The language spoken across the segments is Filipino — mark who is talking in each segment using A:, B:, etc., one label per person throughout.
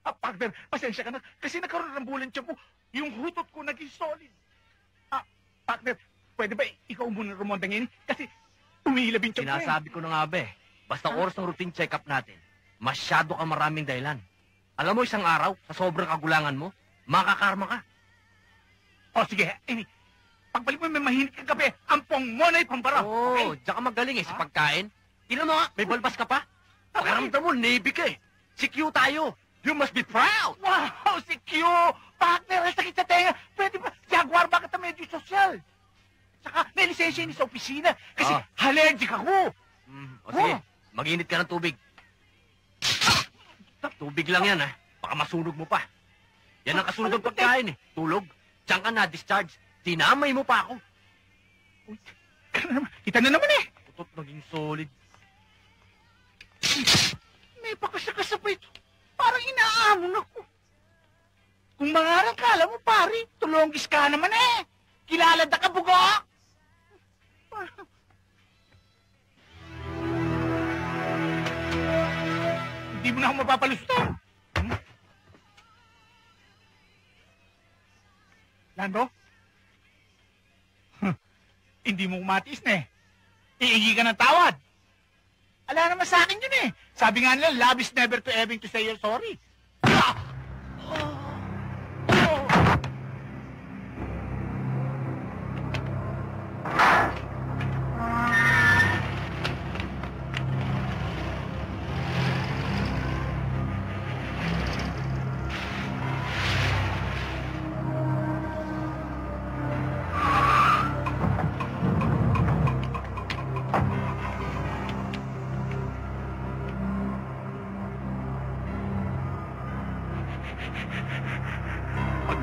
A: Partner, pasensya ka na. Kasi nagkaroon ng bulan tiyan mo. Yung hutot ko naging solid. Partner, pwede ba ikaw muna rumonda ngayon? Kasi umihilab yung tiyan ko.
B: Sinasabi ko na nga ba eh. Basta oras ng routine check-up natin, masyado ka maraming dahilan. Alam mo, isang araw, sa sobrang kagulangan mo, makakarma ka.
A: O sige, pagbalik mo may mahinig kang kape, ampong mo na ipambara.
B: Oo, diyan ka magaling eh, sa pagkain. Tingnan mo nga, may balbas ka pa. Pakiramdam mo, Navy ka eh. Si Q tayo. You must be proud.
A: Wow, si Q! Partner, ang sakit sa tenga. Pwede ba, Jaguar, bakit na medyo sosyal? Saka, may lisensya ni sa opisina. Kasi allergic ako.
B: O sige, mag-init ka ng tubig. Tubig lang yan, ha? Baka masunog mo pa. Yan ang kasunod ng pagkain, eh. Tulog. Diyan ka na, discharge. Tinamay mo pa ako.
A: Uy, kita na naman, eh.
B: Utot naging solid.
A: May pakasakasa pa ito. Parang inaamon ako. Kung mangarang ka, alam mo, pare, tulonggis ka naman, eh. Kilala da ka, bugo! Hindi mo na ako mapapalustan. Lando? Hindi mo kumatiis na, eh. Iigi ka ng tawad. Ala naman sa akin yun, eh. Sabi nga nila, love is never too having to say you're sorry.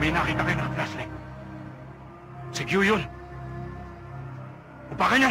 A: May nakita kayo ng flashlight. Si Q yun. Upakan niyo!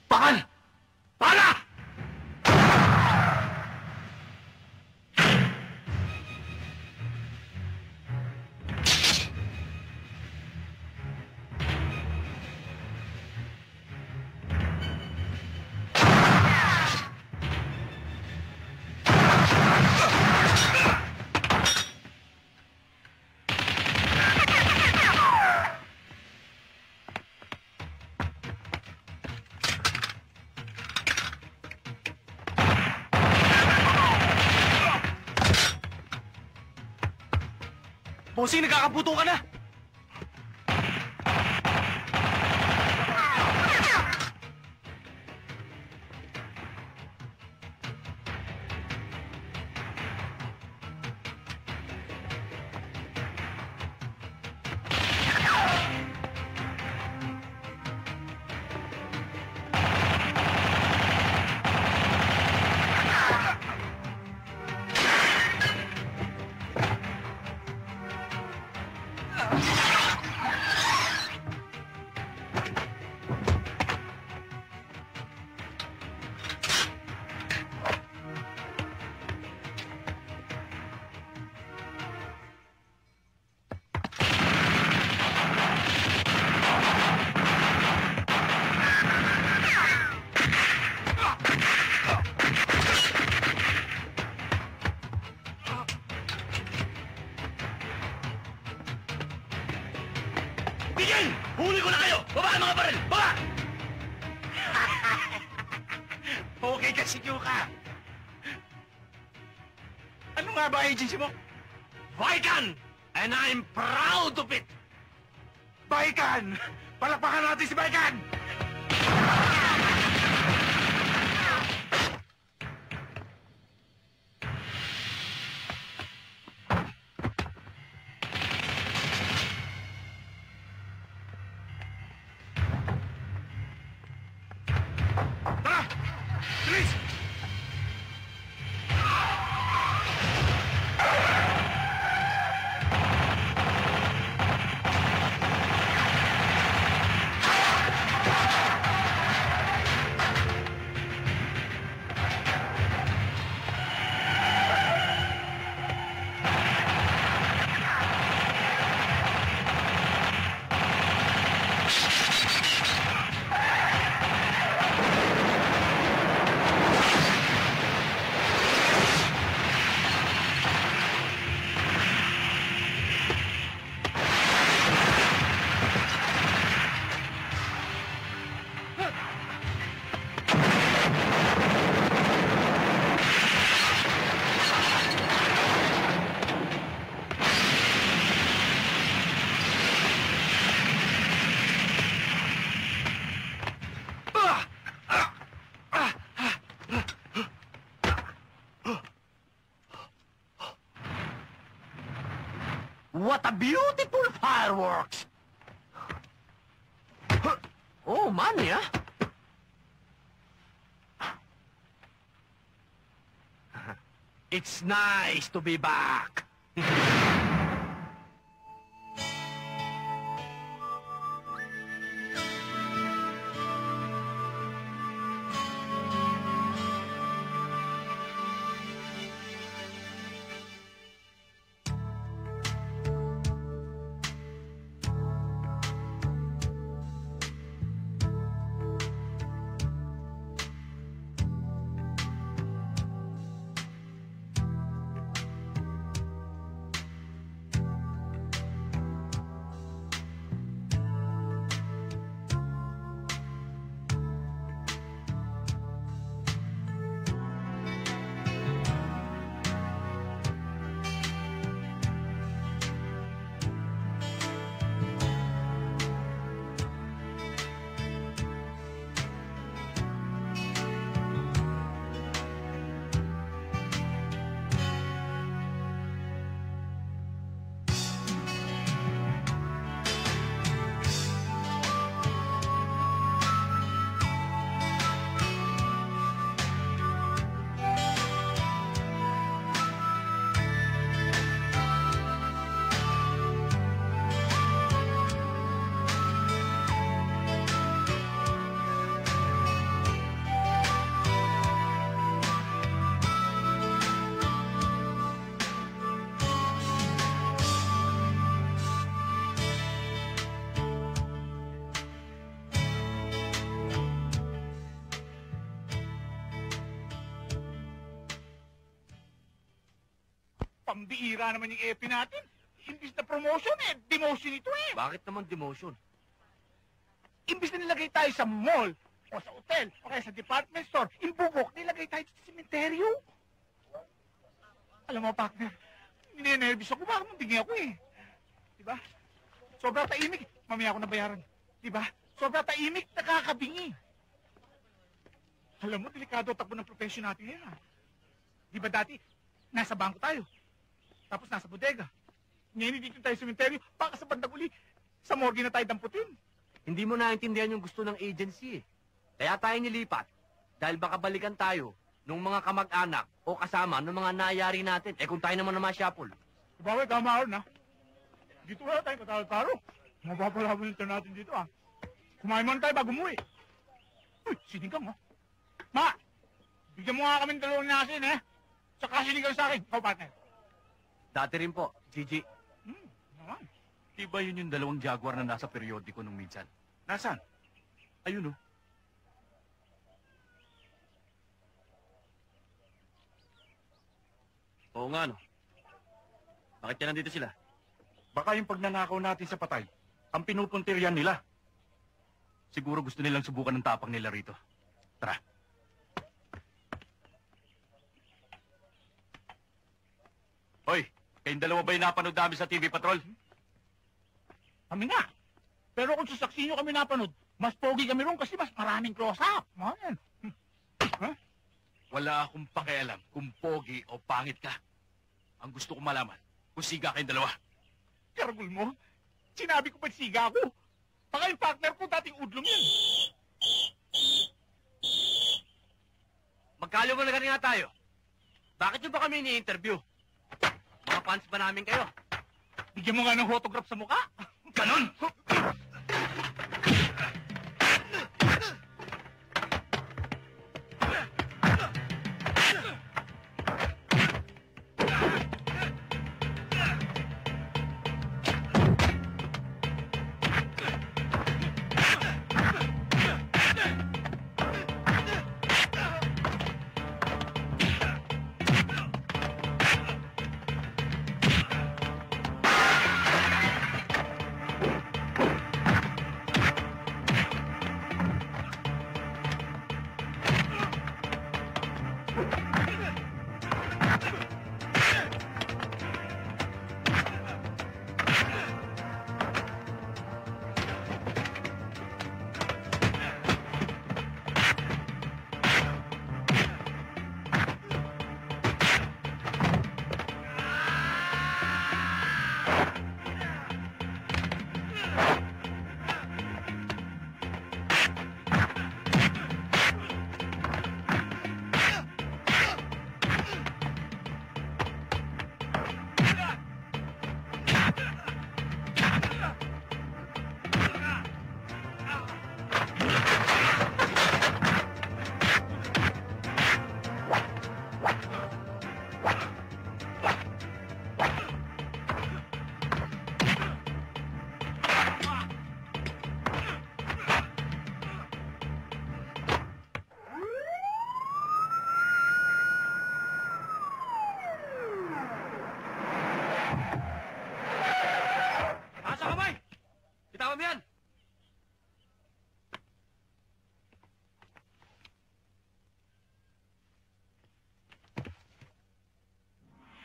A: Bakal! Bala!
B: Bossing, nagkakabuto ka na! Tigil! Huli ko na kayo! Baba ang mga baril! Baba!
A: Okay ka, Shikyuka. Ano nga ba agency mo?
B: Vican! And I'm proud of it!
A: Baikan! Palapakan natin si Baikan! Tara! Bilis!
B: What a beautiful fireworks! Oh, man, yeah? It's nice to be back.
A: Pambiira naman yung EP natin. Imbis na promotion demotion ito eh.
B: Bakit naman demotion?
A: Imbis na nilagay tayo sa mall, o sa hotel, o kaya sa department store, imbubok, nilagay tayo sa sementeryo. Alam mo, partner, ninenervous ako, baka mabigyan ako eh. Diba? Sobrang taimik. Mamaya ako nabayaran. Diba? Sobrang taimik, nakakabingi. Alam mo, delikado takbo ng profession natin yan, ha? Diba dati, nasa bangko tayo. Tapos nasa bodega. Ngayon dito tayo sa sementeryo, baka sa bandang uli, sa morgue na tayo damputin.
B: Hindi mo naintindihan yung gusto ng agency eh. Kaya tayo nilipat. Dahil baka balikan tayo nung mga kamag-anak o kasama ng mga nayari natin. Eh kung tayo naman na masyapol.
A: Sabaway, tama rin, ha? Dito wala tayong katalo-talo. Mapapalabon yung natin dito, ha? Kumain muna tayo bago umuwi. Uy, sinigang, ha? Ma! Bigyan mo nga kami ng dalawang nasin, eh. Saka sinigang sa akin. Ikaw, partner.
B: Dati rin po, Gigi.
A: Naman.
C: Iba yun yung dalawang Jaguar na nasa periodiko nung minsan. Nasaan? Ayun, oh.
B: Oo nga, no. Bakit ka nandito sila?
C: Baka yung pagnanakaw natin sa patay, ang pinupuntiryan nila. Siguro gusto nilang subukan ng tapang nila rito. Tara. Hoy, kayong dalawa ba yung napanood namin sa TV Patrol?
A: Kami nga. Pero kung sasaksi nyo kami napanood, mas pogi kami ron kasi mas maraming close-up. Yan.
C: Wala akong pakialam kung pogi o pangit ka. Ang gusto kong malaman, kung siga kayong dalawa.
A: Karagul mo, sinabi ko ba't siga ako? Baka yung partner ko dating udlong yan.
B: Magkalo mo na nga tayo. Bakit nyo ba kami ini-interview? Mga fans ba namin kayo?
A: Bigyan mo nga ng photograph sa mukha.
C: Ganon!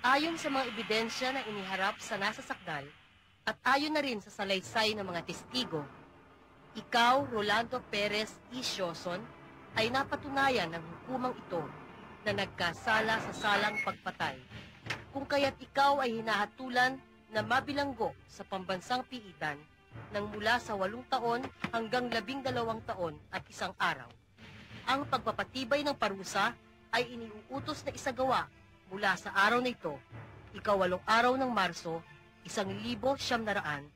D: Ayon sa mga ebidensya na iniharap sa nasasakdal at ayon na rin sa salaysay ng mga testigo, ikaw, Rolando Perez Isioson, ay napatunayan ng hukumang ito na nagkasala sa salang pagpatay, kung kaya't ikaw ay hinahatulan na mabilanggo sa pambansang piitan ng mula sa 8 taon hanggang 12 taon at 1 araw. Ang pagpapatibay ng parusa ay iniuutos na isagawa mula sa araw na ito, ika-8 araw ng Marso, 1974.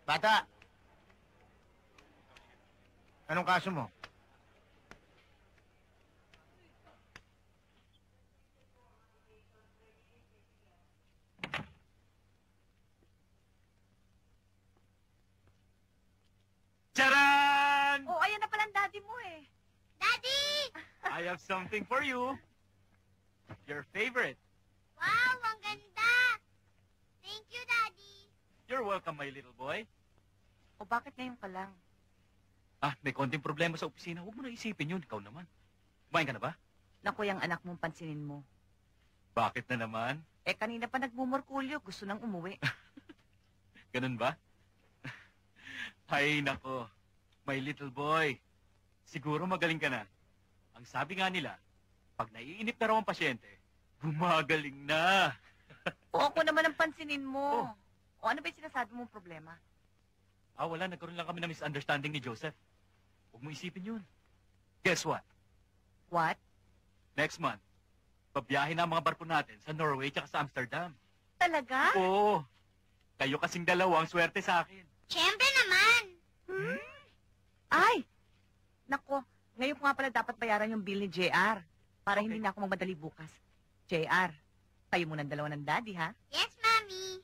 E: Bata! Anong kaso mo?
C: Charan!
F: Oh, ayan na pala ang daddy mo eh. Daddy!
C: I have something for you. Your favorite.
F: Wow, ang ganda! Thank you, Daddy.
C: You're welcome, my little boy.
G: O bakit ngayon ka lang?
C: May konting problema sa opisina. Huwag mo na isipin yun. Ikaw naman. Kumain ka na ba?
G: Naku, yung anak mong pansinin mo.
C: Bakit na naman?
G: Kanina pa nagmumurkulyo. Gusto nang umuwi.
C: Ganun ba? Ay, nako. My little boy. Siguro magaling ka na. Ang sabi nga nila, pag naiinip na raw ang pasyente, gumagaling na.
G: O ako naman ang pansinin mo. O ano ba yung sinasabi mong problema?
C: Wala. Nagkaroon lang kami ng misunderstanding ni Joseph. Huwag mo isipin yun. Guess what?
G: What?
C: Next month, pabiyahe na ang mga barko natin sa Norway tsaka sa Amsterdam.
G: Talaga?
C: Oo. Kayo kasing dalawa ang swerte sa akin.
F: Siyempre naman.
G: Ay! Nako, ngayon ko nga pala dapat bayaran yung bill ni JR para hindi na ako magmadali bukas. JR, tayo muna ang dalawa ng daddy, ha?
F: Yes, Mommy.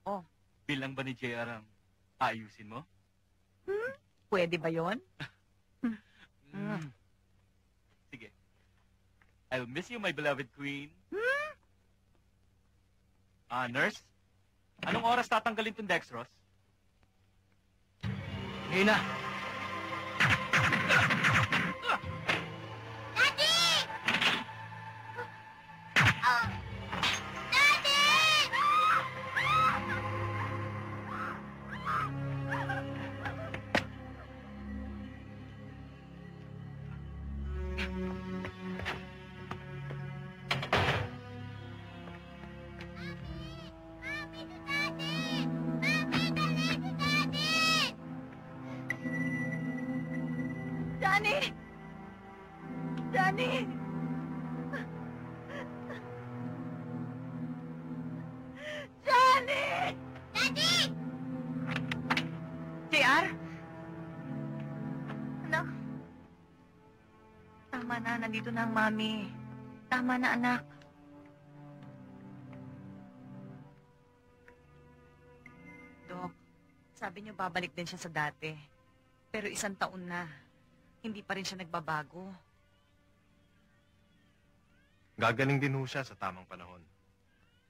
G: Oh.
C: Bilang ba ni JR ang ayusin mo?
G: Pwede ba yon?
C: Sige. I'll miss you, my beloved queen. Nurse? Anong oras tatanggalin tong dextrose? Ngayon na.
F: Daddy! Oh. Daddy!
G: Johnny! Johnny! Johnny!
F: Daddy!
G: JR? Anak. Tama na, nandito na ang mami. Tama na, anak. Dok, sabi niyo babalik din siya sa dati. Pero 1 taon na. Hindi pa rin siya nagbabago.
E: Gagaling din ho siya sa tamang panahon.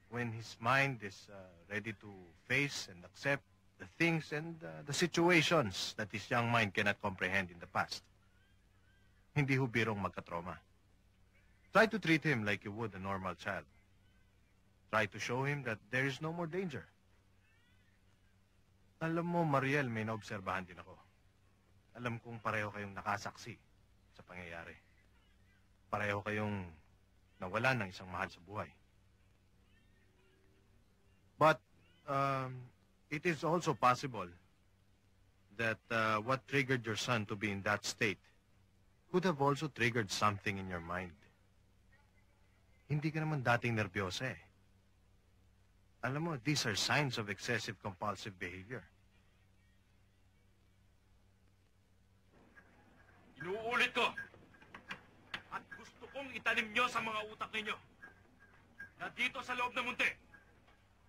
E: When his mind is ready to face and accept the things and the situations that his young mind cannot comprehend in the past. Hindi ho birong magka-trauma. Try to treat him like you would a normal child. Try to show him that there is no more danger. Alam mo, Mariel, may naobserbahan din ako. Alam kong pareho kayong nakasaksi sa pangyayari. Pareho kayong nawalan ng isang mahal sa buhay. But it is also possible that what triggered your son to be in that state could have also triggered something in your mind. Hindi ka naman dating nervyosa eh. Alam mo, these are signs of excessive compulsive behavior.
C: Inuulit ko. At gusto kong itanim nyo sa mga utak ninyo na dito sa loob ng munti,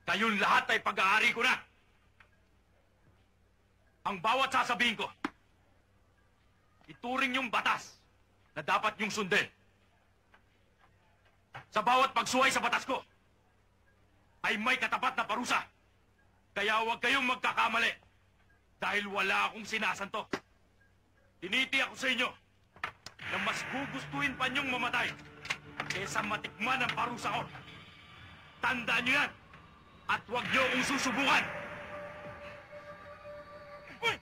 C: kayong lahat ay pag-aari ko na. Ang bawat sasabihin ko, ituring yung batas na dapat yung sundin. Sa bawat pagsuway sa batas ko, ay may katapat na parusa. Kaya huwag kayong magkakamali dahil wala akong sinasanto. Tiniti ako sa inyo na mas gugustuhin pa niyong mamatay kaysa matikman ang parusa ko. Tandaan niyo yan at huwag niyo akong susubukan. Uy!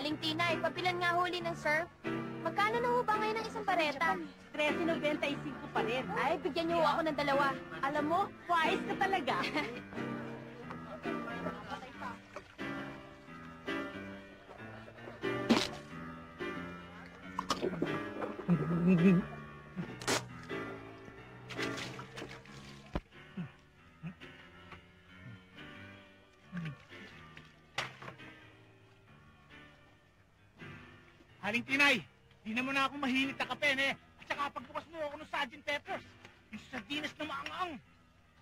F: Aling Tinay, papilan nga huli ng surf. Magkano na ho ba ngayon ang isang pareta?
G: 13.95 pa rin.
F: Ay, bigyan niyo ho ako ng dalawa.
G: Alam mo, wise ka talaga.
A: Aling Tinay, di naman na ako mahilig na kape, ne? At saka pagbukas mo ako ng Sgt. Peppers, yung sardinas na maangang.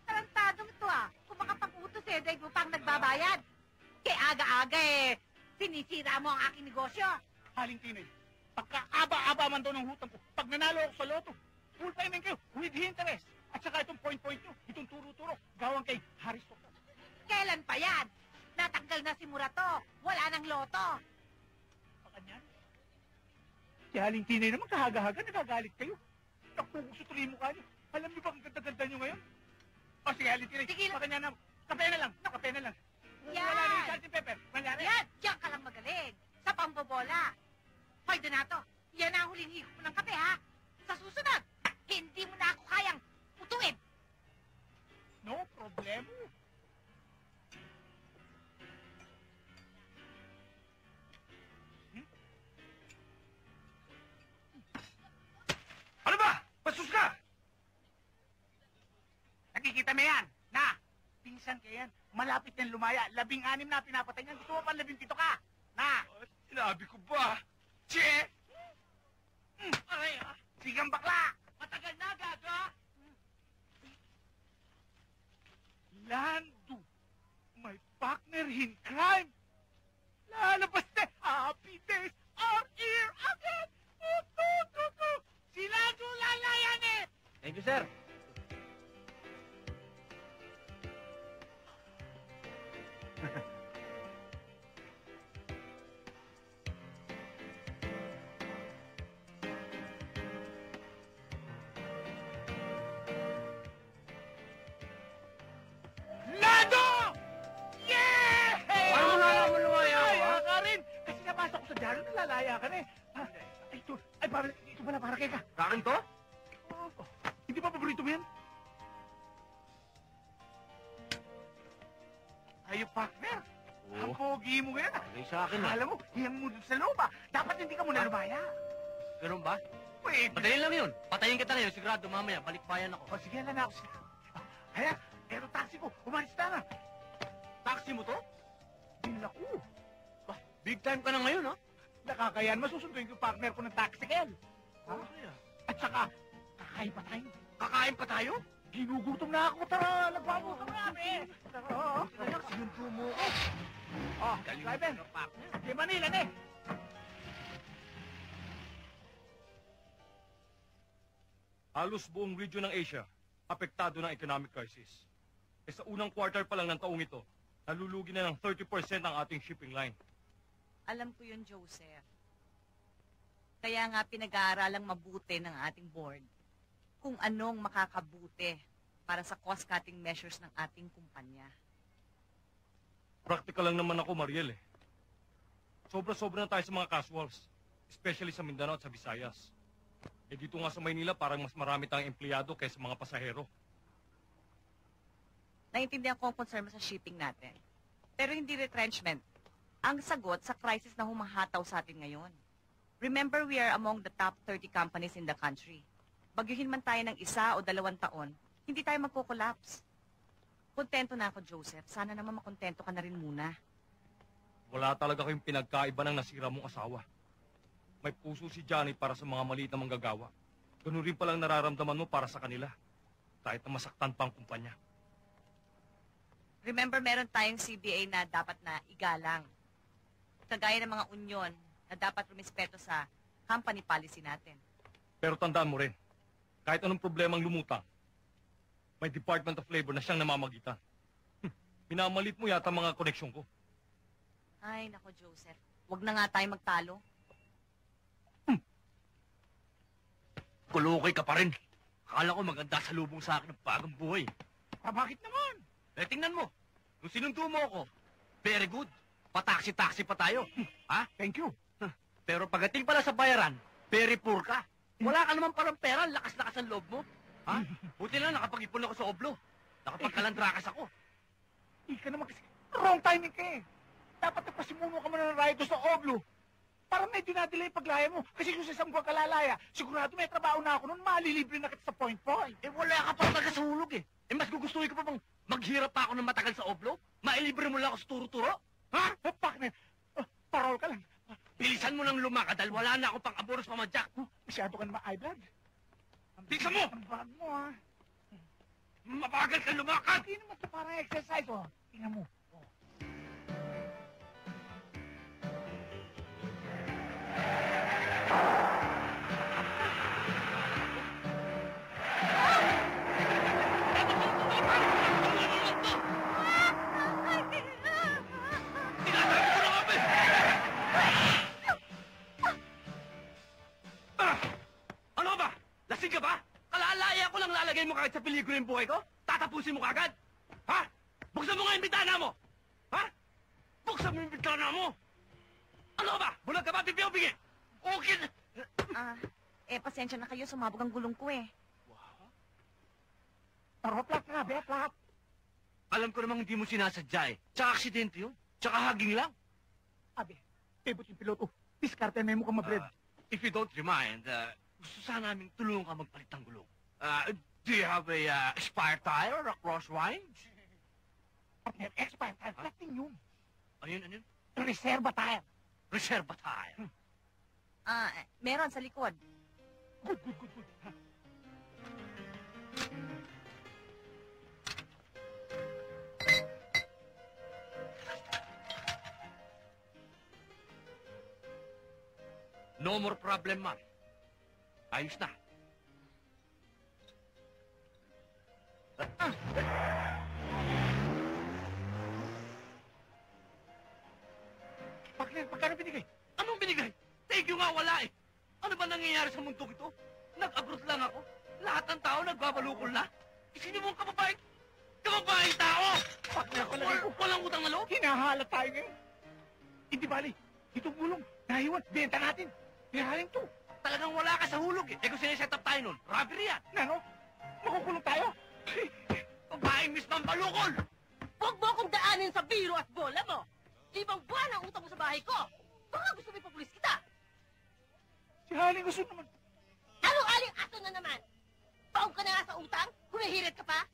G: Tarantadong ito ah. Kung makapag-utos dahil mo pang nagbabayad. Kaya aga-aga sinisira mo ang aking negosyo.
A: Aling Tinay, pagka-aba-aba man daw ng hutang ko, pag nanalo ako sa loto, full payment kayo with interest. At saka itong point-point nyo, itong turo-turo, gawang kay Haris Toko.
G: Kailan pa yan? Natanggal na si Murato. Wala nang loto.
A: Pakanyan. Si Aling Tinay naman kahaga-haga, nagagalit kayo. Nakukuso tuloy yung mukha nyo. Alam niyo ba kung ganda-ganda nyo ngayon? O sige, Aling Tinay,
G: Sige lang.
A: pakanyan na. Kape na lang, kape na lang.
G: Yan.
A: Wala na yung Sgt. Pepper. Mangyari.
G: Yan, diyan ka lang magaling. Sa pambobola. Hoy, Donato, yan ang huling higop mo ng kape, ha? Sa susunod, hindi mo na ako kayang putuin.
A: No problemo.
C: Ano ba? Bastos ka!
A: Nakikita mo yan? Na, pinsan ka yan. Malapit na lumaya. 16 na pinapatay niyan. Gusto mo pa 17 ka? Na!
C: Sinabi ko ba? Che!
A: Aray, sigang bakla!
C: Matagal na, gaga!
A: Lando, my partner in crime. Lalabas na. Happy days are here again. Si Lando lalayan eh.
B: Thank you, sir.
A: Lando! Yeah!
B: Paano mo nalaman mo lumaya ako,
A: Laya
B: ha?
A: ka rin. Kasi nabasa ko sa dyaryo na lalaya ka na eh. Ah, ito, ay, ito pala para kay ka.
B: Sa akin to?
A: Oh, hindi ba paborito mo yan? Ayo, partner. Ang pogi mo yan.
B: Bagay sa akin,
A: Alam mo, hiyang mo dun sa loob ah. Dapat hindi ka muna lumaya.
B: Ganun ba?
A: Pwede.
B: Madali lang yun. Patayin kita ngayon. Sigurado mamaya. Balikbayan ako.
A: O sige, na ako siya. Kaya, pero taxi ko, umalis na nga.
B: Taxi mo to?
A: Din ako.
B: Bah, big time ka na ngayon, ha?
A: Nakakayan, masusunduin ko yung partner ko ng taxi, Kel. Ha? At saka, kakain pa tayo.
B: Kakain pa tayo?
A: Ginugutom na ako. Tara, nagpabutom na kami. Tara, relax, yung tumo ko. Oh, driver. Di Manila na eh.
C: Halos buong region ng Asia, apektado ng economic crisis. E sa unang quarter pa lang ng taong ito, nalulugi na ng 30% ang ating shipping line.
G: Alam ko yun, Joseph. Kaya nga pinag-aaralang mabuti ng ating board kung anong makakabuti para sa cost-cutting measures ng ating kumpanya.
C: Practical lang naman ako, Mariel eh. Sobra-sobra na tayo sa mga casuals, especially sa Mindanao at sa Visayas. Eh dito nga sa Maynila, parang mas marami tayong empleyado kaysa mga pasahero.
G: Naintindihan ko ang concern mo sa shipping natin. Pero hindi retrenchment. Ang sagot sa crisis na humahataw sa atin ngayon. Remember, we are among the top 30 companies in the country. Bagyuhin man tayo ng 1 o 2 taon, hindi tayo magko-collapse. Kontento na ako, Joseph. Sana naman makontento ka na rin muna.
C: Wala talaga kayong pinagkaiba ng nasira mong asawa. May puso si Johnny para sa mga maliit na manggagawa. Ganun rin palang nararamdaman mo para sa kanila. Kahit na masaktan pa ang kumpanya.
G: Remember, meron tayong CBA na dapat na igalang. Kagaya ng mga union na dapat rumispeto sa company policy natin.
C: Pero tandaan mo rin, kahit anong problemang lumutang, may Department of Labor na siyang namamagitan. Minamalit mo yata mga koneksyon ko.
G: Ay, nako, Joseph. Huwag na nga tayo magtalo.
B: Kulukay ka pa rin. Akala ko maganda sa lubong sa akin ng bagong buhay.
A: Ah, bakit naman?
B: Eh, tingnan mo. Nung sinundo mo ako, very good. Pataksi-taksi pa tayo. Ha?
A: Thank you.
B: Pero pagdating pala sa bayaran, very poor ka. Wala ka naman parang pera, lakas-lakas ang loob mo. Ha? Buti lang nakapag-ipon ako sa oblo. Nakapagkalandrakas ako.
A: Ika naman kasi, wrong timing ka eh. Dapat nagpasimuno ka muna ng rido sa Oblo. Para medyo na-delay paglaya mo. Kasi kung sa isang buwan kalalaya, sigurado may trabaho na ako nun, malilibre na kita sa point-point.
B: Eh wala ka pa talaga sa hulog eh. Eh mas gugustuhin ko pa bang maghirap pa ako ng matagal sa oblo? Mailibre mo lang ako sa turo-turo? Ha?
A: Partner, parol ka lang.
B: Bilisan mo nang lumakad dahil wala na ako pang aboros pamadyak.
A: Masyado ka naman high blood.
B: Bilisan mo!
A: Ang bag mo ha.
B: Mabagal ka lumakad!
A: Hindi naman ito parang exercise oh. Tingnan mo.
B: Ano ba? Lasing ka ba? Kalalaya ko lang lalagay mo kahit sa peligro yung buhay ko? Tatapusin mo kagad? Ha? Buksan mo nga yung bintana mo! Ha? Buksan mo yung bintana mo! Ano ba? Bulag ka ba? Bibiyaw-bigay! Okay na!
G: Pasensya na kayo, sumabog ang gulong ko eh.
A: Tarot-lak nga, bet-lak.
B: Alam ko namang hindi mo sinasadya eh. Tsaka aksidente yun. Tsaka haging lang.
A: Abi, pivot yung piloto. Diskarte na yung mukhang mabred.
B: If you don't mind, gusto sana namin tulungan ka magpalit ng gulong. Do you have a spare tire or a cross winch?
A: Partner, expert tire. Flatting yun.
B: Ano yun?
A: Reserva tire.
B: Reserva tire.
G: Meron sa likod.
A: Good. Ha?
B: No more problem, man. Ayos na.
A: Partner, pagkano binigay?
B: Anong binigay? Thank you nga, wala eh. Ano ba nangyayari sa mundong ito? Nag-abroad lang ako. Lahat ng tao nagbabalukol na. Sino mong kababaeng tao?
A: Partner, palagay ko.
B: Walang utang na loob?
A: Hinahalat tayo ngayon. Hindi bali. Itong gulong, nahiwan. Benta natin. Hinahaling to.
B: Talagang wala ka sa hulog eh. Eh kung sineset up tayo nun, robbery yan.
A: Nano? Makukulong tayo?
B: Babaeng Miss Mambalukol!
D: Huwag mo akong daanin sa biro at bola mo. 5 buwan ang utang mo sa bahay ko. Baka gusto mo ipapulis kita.
A: Si Haling gusto naman.
D: Aling ato na naman. Paong ka na nga sa utang? Humihirit ka pa?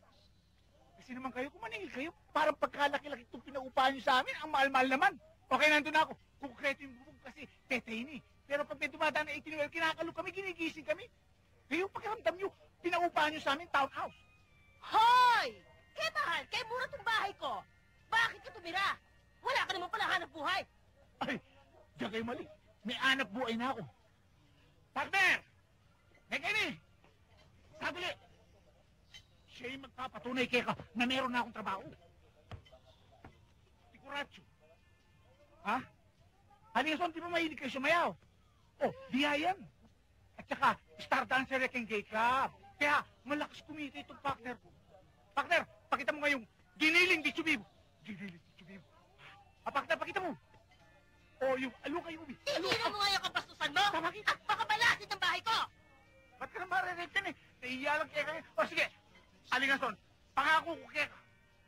A: Kasi naman kayo, kung maningil kayo, parang pagkalaki-laki itong pinaupahan nyo sa amin, ang mahal-mahal naman. Okay, nandun na ako. Konkreto yung bubog kasi tetay Pero pag may dumadaan na 18 kinakalo kami, ginigising kami. Kayo, pakiramdam nyo, pinaupahan nyo sa amin, townhouse.
D: Hoy! Kaya mahal, kaya mura tong bahay ko. Bakit ka tumira? Wala ka naman pala hanap buhay.
A: Ay, diyan kayo mali. May anak buhay na ako. Partner! Nekeni! Sabili! Siya yung magpapatunay kaya ka na meron na akong trabaho. Siguratso. Ha? Halingason, di ba mahilig kayo sumayaw? Oh, diya yan. At saka, star dancer yung gay club. Kaya, malakas kumita itong partner ko. Partner, pakita mo nga yung giniling di chubibo. Giniling di chubibo. Partner, pakita mo. O yung alukay ubi.
D: Tingnan mo nga yung kapastusan mo.
A: Bakit?
D: At baka balasin ng bahay ko.
A: Ba't ka na marinig yan eh? Nahiya lang kaya kayo. O sige, Alingason, pangako ko kaya ka.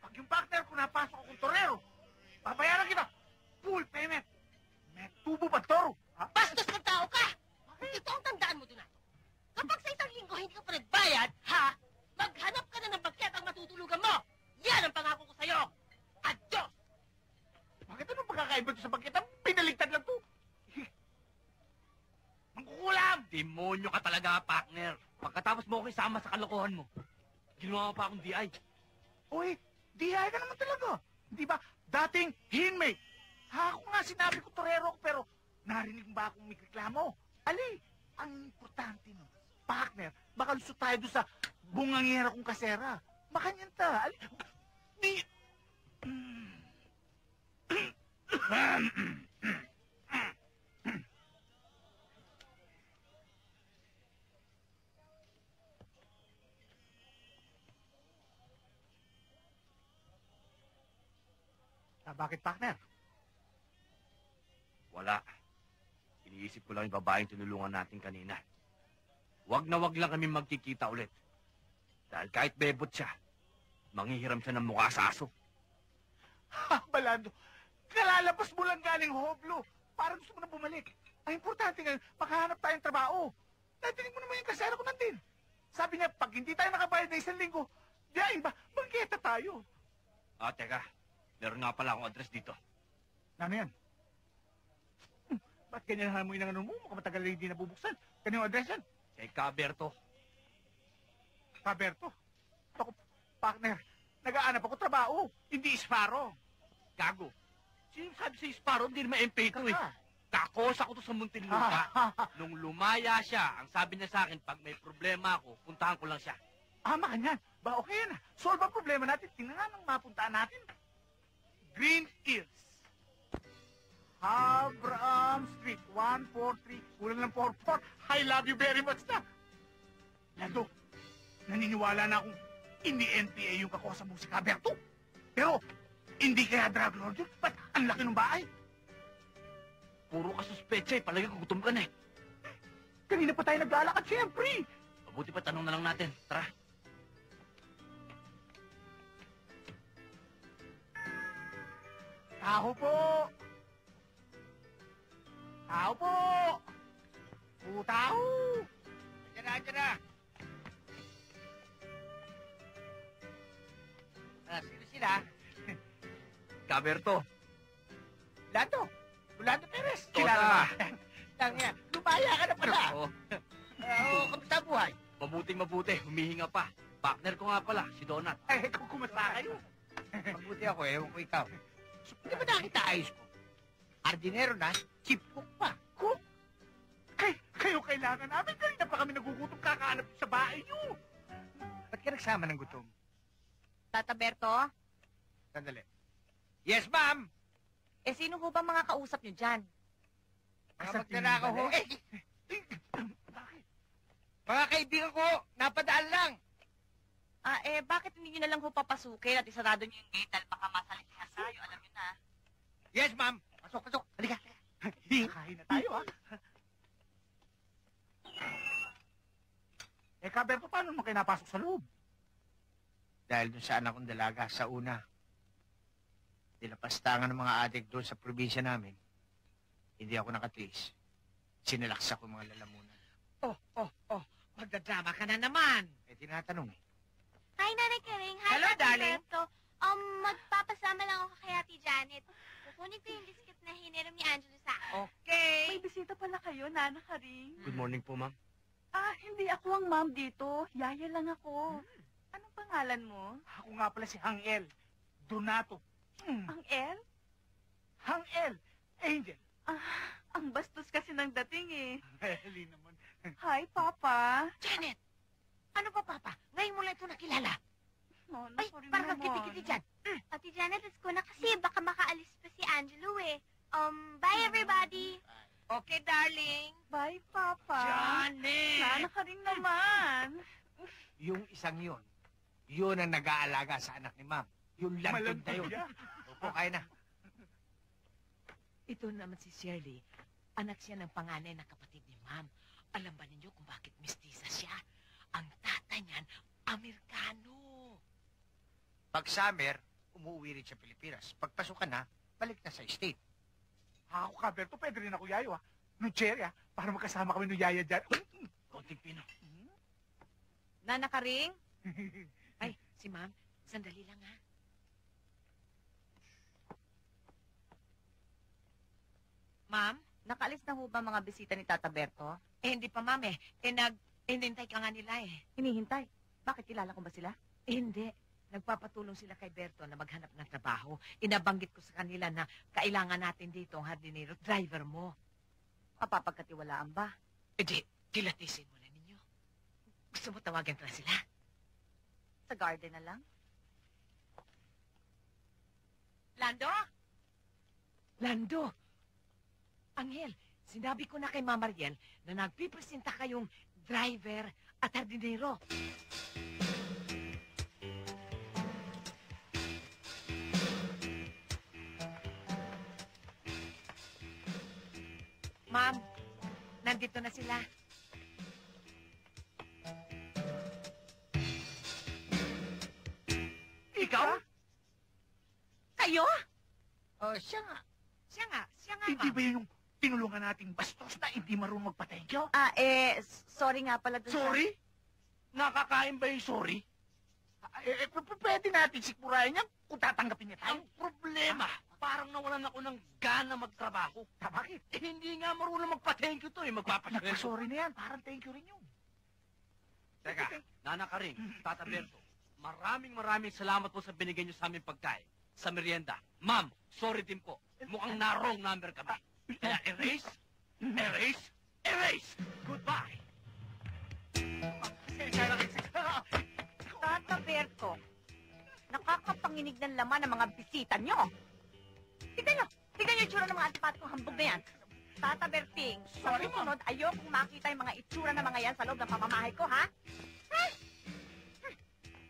A: Pag yung partner ko napasok akong torero, babayaran kita. Full payment. May tubo ba toro? Ha?
D: Bastos ng tao ka. Ito ang tandaan mo, Donato. Kapag sa isang linggo hindi ka pa nagbayad, ha? Maghanap ka na ng bagket ang matutulugan mo. Yan ang pangako ko sa'yo. Adios!
A: Bakit anong pagkakaiba to sa bagkita? Pinaligtad lang to. Mangkukulam!
B: Demonyo ka talaga, partner. Pagkatapos mo ako isama sa kalokohan mo, ginawa mo pa akong DI.
A: Uy, dihay ka naman talaga. Di ba? Dating inmate. Ha, ako nga sinabi ko torero ko, pero narinig ba akong may reklamo? Ali, ang importante no, partner, baka lusot tayo doon sa bungangera kong kasera. Makanyanta. Ali, di... bakit, partner?
B: Wala. Iniisip ko lang yung babaeng tinulungan natin kanina. Wag na wag lang kami magkikita ulit. Dahil kahit bebot siya, manghihiram siya ng mukha sa aso.
A: Ha, Balando, kalalabas mo lang galing hoblo. Parang gusto mo na bumalik. Ang importante ngayon, makahanap tayong trabaho. Natinig mo naman yung kasera ko nandin. Sabi niya, pag hindi tayo nakabayad na 1 linggo, diyain ba, magkita tayo.
B: Ah, teka. Meron nga pala akong address dito.
A: Ano yan? Ba't ganyan mo yung mo? Mukhang matagal na hindi nabubuksan. Kanyang address yan?
B: Kay Caberto.
A: Paberto. Ako, partner, nag-aanap ako trabaho. Hindi isparo.
B: Gago. Sino sabi sa Sparrow, hindi naman MP2 eh. Kakos ako to sa Muntinlupa. Nung lumaya siya, ang sabi niya sa akin, pag may problema ako, puntahan ko lang siya.
A: Ama ka niyan. Ba, okay yan. Solve ang problema natin. Tingnan nga nang mapuntaan natin. Green Hills. Abraham Street, 143. Kulang ng 44. I love you very much na. Lando, naniniwala na akong hindi NPA yung kakuha sa musika, Berto. Pero, hindi kaya drug lord yun. Ba't ang laki ng bahay?
B: Puro ka suspecha eh. Palagi ko gutom ka na eh.
A: Kanina pa tayo naglalakad, siyempre.
B: Mabuti pa tanong na lang natin. Tara.
A: Tao po! Tao po! Tao!
H: Diyan na. Sino sila?
B: Caberto.
A: Rolando Perez!
B: Tota.
A: Kilala ba?
H: Tangya, lumaya ka na pala.
B: Oo.
H: Kamusta ang buhay?
B: Mabuting-mabuti. Humihinga pa. Partner ko nga pala, si Donat.
A: Eh, kung kumasta kayo.
H: Mabuti ako, ewan ko ikaw. Di ba nakita ayos ko? Hardinero na, chip cook pa.
A: Cook? Kayo kailangan namin. Kanina pa kami nagugutom kakaanap sa bahay niyo.
H: Ba't ka nagsama ng gutom?
G: Tata Berto,
H: Sandali. Yes, ma'am!
G: eh sino ho ba mga kausap niyo dyan?
H: Mga
A: Sa
H: magnanakaw ho.
A: tingin
H: Bakit? Mga kaibigan ko, napadaan lang.
G: Bakit hindi niyo na lang ho papasukin at isarado niyo yung gate dahil baka masalisihan tayo, alam niyo na.
H: Yes, ma'am. Pasok. Halika.
A: Kain na tayo, ha? Caberto, paano naman kayo napasok sa loob?
H: Dahil dun sa anak kong dalaga, sa una, dinapastangan ng mga adik doon sa probinsya namin. Hindi ako nakatiis. Sinalaksa ko mga lalamunan.
I: Magdadrama ka na naman.
H: Tinatanong eh.
F: Hi, Nanay Karing. Hi,
I: Hello,
F: Ate
I: darling.
F: Berto. Magpapasama lang ako kay Ate Janet. Kukunin ko yung biscuit na hiniram ni Angelo sa akin.
I: Okay.
G: May bisita pala kayo, Nana Karing.
B: Good morning po, ma'am.
G: Hindi ako ang ma'am dito. Yaya lang ako. Anong pangalan mo?
A: Ako nga pala si Hangel. Donato.
G: Ang El?
A: Hangel. Angel.
G: Ang bastos kasi ng dating eh.
A: Heli naman.
G: Hi, Papa.
I: Janet! Ano pa, Papa? Ngayon mo lang ito nakilala. Ay, parang nagkiti-kiti dyan.
F: Ate Janet, let's go na kasi baka makaalis pa si Angelo eh. Bye everybody.
I: Okay, darling.
G: Bye, Papa.
I: Janet!
G: Nana Karing naman.
H: Yung isang yun ang nag-aalaga sa anak ni ma'am. Yung lantod na yun. Opo, kaya na.
I: Ito naman si Shirley. Anak siya ng panganay na kapatid ni Ma'am. Alam ba ninyo kung bakit mestiza siya? Ang tatay niyan, Amerikano.
H: Pag summer, umuwi rin sa Pilipinas. Pagpasukan na, balik na sa state.
A: Ako, Caberto, pwede rin ako yayo, ha? Nung cherry, ha? Para magkasama kami nung yaya dyan.
B: Konting pino.
G: Nana Karing?
I: Ay, si Ma'am, sandali lang ha. Ma'am?
G: Nakaalis na ho ba mga bisita ni Tata Berto?
I: Hindi pa, Ma'am eh. Hinintay ka nga nila eh.
G: Hinihintay. Bakit kilala ko ba sila?
I: Hindi. Nagpapatulong sila kay Berto na maghanap ng trabaho. Inabanggit ko sa kanila na kailangan natin dito ang hardinero driver mo.
G: Mapapagkatiwalaan ba?
I: Di, kilatisin mo na ninyo. Gusto mo tawagan ka na sila?
G: Sa garden na lang?
I: Lando? Lando! Angel, sinabi ko na kay Mama Riel na nagpipresenta kayong driver at hardinero. Ma'am, nandito na sila.
H: Ikaw?
G: Kayo?
H: Oh, siya nga.
I: Siya nga,
H: Hindi
I: ma'am.
H: ba yun yung tinulungan nating bastos na hindi marunong magpa-thank you?
G: Sorry nga pala dun sa-
H: Sorry? Nakakain ba yung sorry? Pwede natin sikmurahin yan kung tatanggapin niya tayo.
B: Ang problema, parang nawalan ako ng gana magtrabaho.
H: Bakit?
B: Hindi nga marunong magpa-thank you to eh. Magpapasweldo.
H: Nagpa-sorry na yan. Parang thank you rin yun.
B: Teka, Nana Karing, Tata Berto, maraming salamat po sa binigay niyo sa aming pagkain. Sa merienda. Ma'am, sorry din po. Mukhang na-wrong number kami. Kaya erase, erase, erase! Goodbye!
G: Tata Berto, nakakapanginig ng laman ng mga bisita nyo. Tignan nyo yung itsura ng mga antipat kong hambog na yan. Tata Berting, sa
H: Sorry,
G: susunod, ayokong makita yung mga itsura ng mga yan sa loob ng pamamahay ko, ha?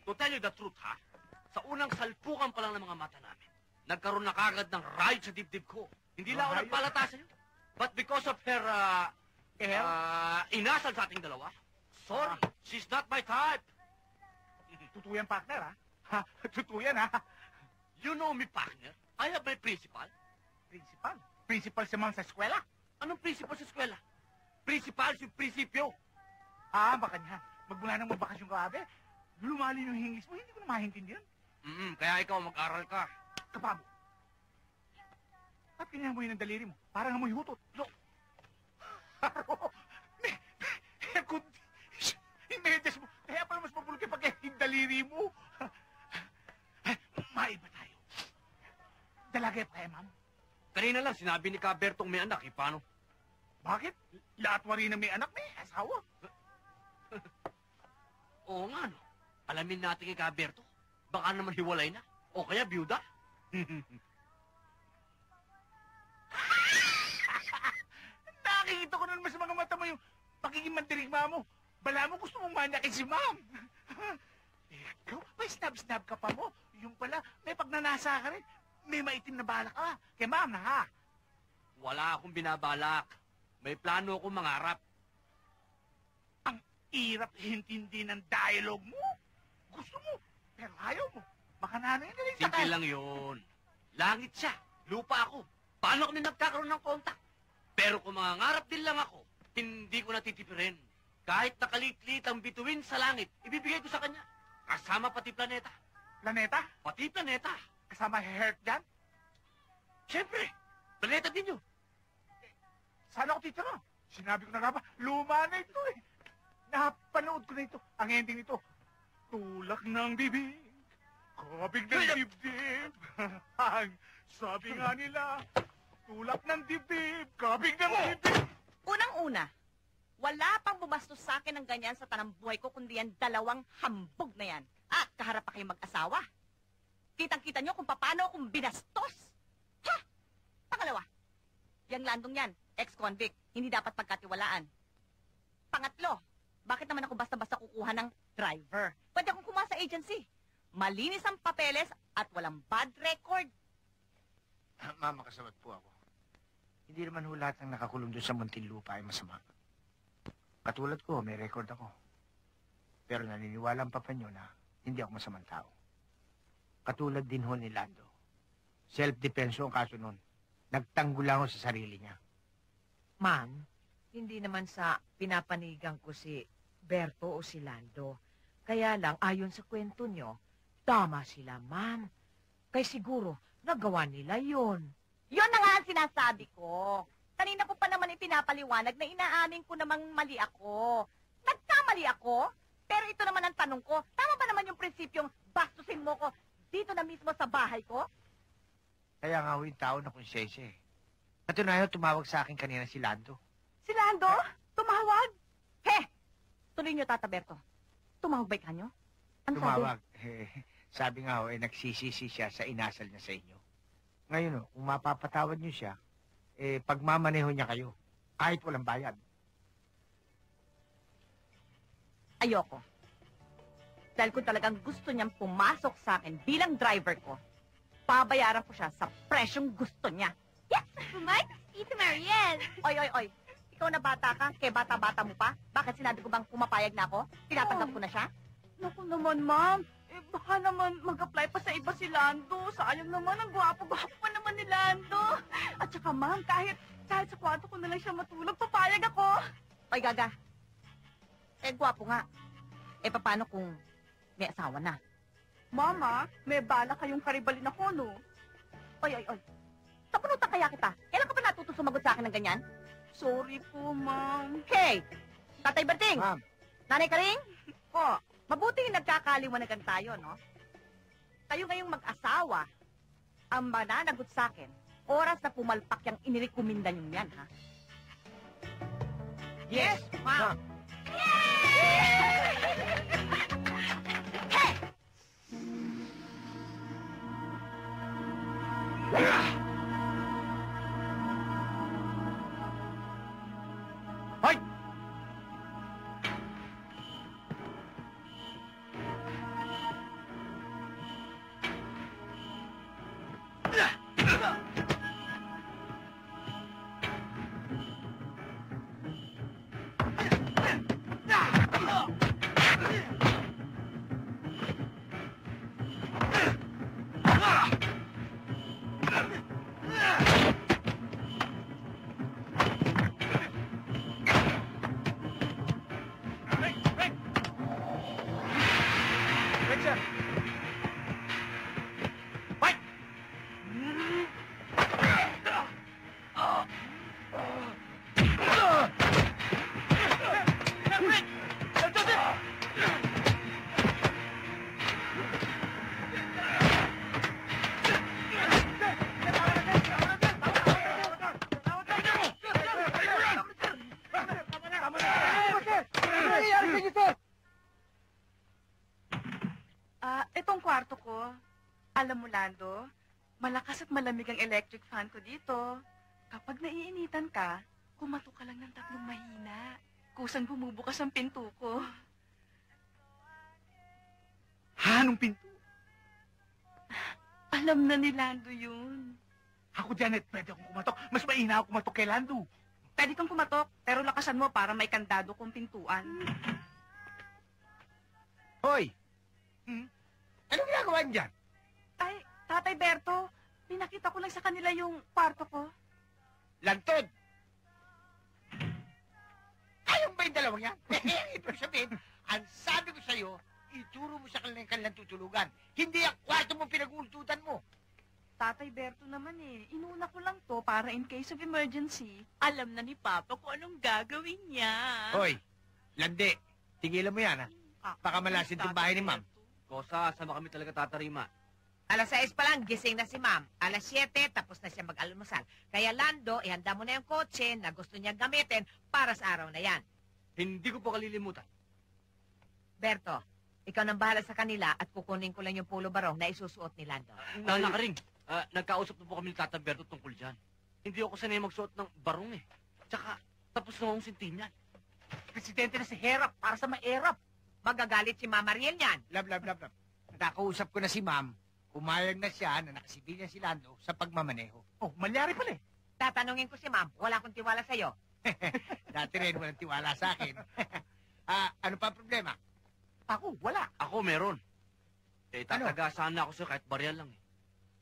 B: To tell you the truth, ha? Sa unang salpukan pa lang ng mga mata namin, nagkaroon na kagad ng riot sa dibdib ko. Hindi lang ako
H: Riot?
B: nagpalata sa'yo. But because of her, inasal sa ating dalawa, sorry, she's not my type.
H: Totoo yan, partner, ha? Ha? Totoo yan, ha?
B: You know me, partner. I have my principal.
H: Principal? Principal si ma'am sa eskwela?
B: Anong principal sa eskwela? Principal, yung prinsipyo.
H: Baka niya. Magmula ng magbakasyon ka, abe. Lumalin yung hingis mo, hindi ko na maintindihan.
B: Kaya ikaw mag-aral ka.
H: Kapabo. At kanya mo yun ang daliri mo. Parang amoy hutot. No. Imedes mo. Kaya pala mas mabulki pag yung daliri mo. Maiba tayo. Dalagay pa ma'am.
B: Kanina lang, sinabi ni Cabertong may anak, paano?
H: Bakit? Lahat wari na may anak, may asawa.
B: Oo nga, no. Alamin natin kay Caberto. Baka naman hiwalay na. O kaya byuda.
H: Nakikita ko na naman sa mga mata mo yung pagiging mandirigma mo. Bala mo gusto mong manyakin si ma'am. Ikaw, may snab-snab ka pa mo. Yung pala, may pagnanasa ka rin. May maitim na balak ka. Kay ma'am na ha.
B: Wala akong binabalak. May plano akong mangarap.
H: Ang irap hintindi ng dialogue mo. Gusto mo, pero ayaw mo. Baka nanay na rin
B: Simple lang yun. Langit siya. Lupa ako. Paano kami nagkakaroon ng kontak? Pero kung mangangarap din lang ako, hindi ko natitipirin. Kahit nakalitlit ang bituin sa langit, ibibigay ko sa kanya. Kasama pati planeta.
H: Planeta?
B: Pati planeta.
H: Kasama heart dyan?
B: Siyempre, planeta din yun.
H: Saan ako titira? Sinabi ko na nga ba, luma na ito eh. Napanood ko na ito. Ang ending nito, tulak ng bibig, kabig ng dibdib. Ang sabi nga nila, tulak ng dibdib, kabig ng dibdib.
G: Unang-una, wala pang bumastos sa akin ng ganyan sa tanang buhay ko, kundi yan dalawang hambog na yan. At kaharap pa kayo mag-asawa. Kitang-kita nyo kung paano akong binastos. Ha? Pangalawa, yung landong yan, ex-convict, hindi dapat pagkatiwalaan. Pangatlo, bakit naman ako basta-basta kukuha ng driver? Pwede akong kumuha sa agency. Malinis ang papeles at walang bad record.
H: Mama, kasabot po ako. Hindi naman ho lahat ng nakakulong doon sa Muntinlupa ay masama. Katulad ko, may record ako. Pero naniniwala ang papa nyo na hindi ako masamang tao. Katulad din ho ni Lando. Self-defense ang kaso nun. Nagtanggol lang ho sa sarili niya.
I: Ma'am, hindi naman sa pinapanigan ko si Berto o si Lando. Kaya lang, ayon sa kwento nyo, tama sila, ma'am. Kaya siguro, nagawa nila yon.
G: Yun na nga ang sinasabi ko. Kanina ko pa naman ipinapaliwanag na inaamin ko namang mali ako. Nagkamali ako, pero ito naman ang tanong ko. Tama ba naman yung prinsipyong bastusin mo ko dito na mismo sa bahay ko?
H: Kaya nga ho yung tao na konsensya eh. Katunayan, tumawag sa akin kanina si Lando.
G: Si Lando? Tumawag? He! Tuloy niyo, Tata Berto. Tumawag ba kanyo? Ano
H: Tumawag. Sabi nga ho, nagsisisi siya sa inasal niya sa inyo. Ngayon ho, kung mapapatawad niyo siya, pagmamaneho niya kayo. Kahit walang bayad.
G: Ayoko. Dahil kung talagang gusto niyang pumasok sa akin bilang driver ko, pabayaran ko siya sa presyong gusto niya. Yes!
F: Mike, Tita Mariel!
G: Oy, oy, oy. Ikaw na bata ka, kaya bata-bata mo pa? Bakit sinabi ko bang pumapayag na ako? Tinatanggap ko na siya?
J: Naku naman, ma'am. Eh, baka naman mag-apply pa sa iba si Lando. Sayang naman, ang gwapo-gwapo pa naman ni Lando. At saka, ma'am, kahit sa kwarto ko na lang siya matulog, papayag ako.
G: Oy, Gaga. Eh, gwapo nga. Eh, paano kung may asawa na?
J: Mama, may bala kayong karibalin ako, no?
G: Oy, oy, oy. Tapunutan kaya kita. Kailan ka pa natuto sumagot sa akin ng ganyan?
J: Sorry po, ma'am.
G: Hey! Tatay Berting!
H: Ma'am.
G: Nanay Karing? Po, mabuti nagkakaliwanagan tayo, no? Tayo ngayong mag-asawa, ang mananagot sa akin, oras na pumalpak yung inirekumindan yung yan, ha?
H: Yes, ma'am.
G: Hey!
H: Hoy!
J: Itong kwarto ko. Alam mo, Lando, malakas at malamig ang electric fan ko dito. Kapag naiinitan ka, kumato ka lang ng 3 mahina. Kusang bumubukas ang pinto ko.
A: Ha? Anong pinto?
J: Alam na ni Lando yun.
A: Ako, Janet, pwede akong kumatok. Mas maina ako kumatok kay Lando.
J: Pwede kang kumatok, pero lakasan mo para may kandado kong pintuan.
H: Hoy! Anong ginagawa niyo dyan?
J: Ay, Tatay Berto, pinakita ko lang sa kanila yung kwarto ko.
H: Lantod! Kayong ba yung dalawang yan? Ibig sabihin, ang sabi ko sa'yo, ituro mo sa kanila yung kanilang tutulugan. Hindi ang kwarto mo pinag-uultutan mo.
J: Tatay Berto naman eh, inuna ko lang to para in case of emergency. Alam na ni Papa kung anong gagawin niya.
H: Hoy, Lande, tigilan mo yan, ha? Baka malasin yung bahay ni Ma'am.
B: Kosa, sama kami talaga tatarima.
I: Alas 6 pa lang, gising na si ma'am. Alas 7, tapos na siya mag-almusal. Kaya Lando, ihanda mo na yung kotse na gusto niya gamitin para sa araw na yan.
B: Hindi ko po kalilimutan.
I: Berto, ikaw nang bahala sa kanila at kukunin ko lang yung polo barong na isusuot ni Lando.
B: Nakaring, nagkausap na po kami ni Tata Berto tungkol dyan. Hindi ako sanay magsuot ng barong eh. Tsaka, tapos na akong sintinyan.
A: Presidente na si Herap para sa maerap.
I: Magagalit si Mama Riel niyan.
H: Lab. Nakakausap ko na si Ma'am. Pumayag na siya na nakasibilyan si Lando sa pagmamaneho.
A: Oh, malyari pala eh.
I: Tatanungin ko si ma'am, wala akong tiwala sa'yo.
H: Dati rin walang tiwala sa akin. Ano pa ang problema?
A: Ako, wala.
B: Ako meron. Eh, tatagasan na ako sa'yo kahit barya lang eh.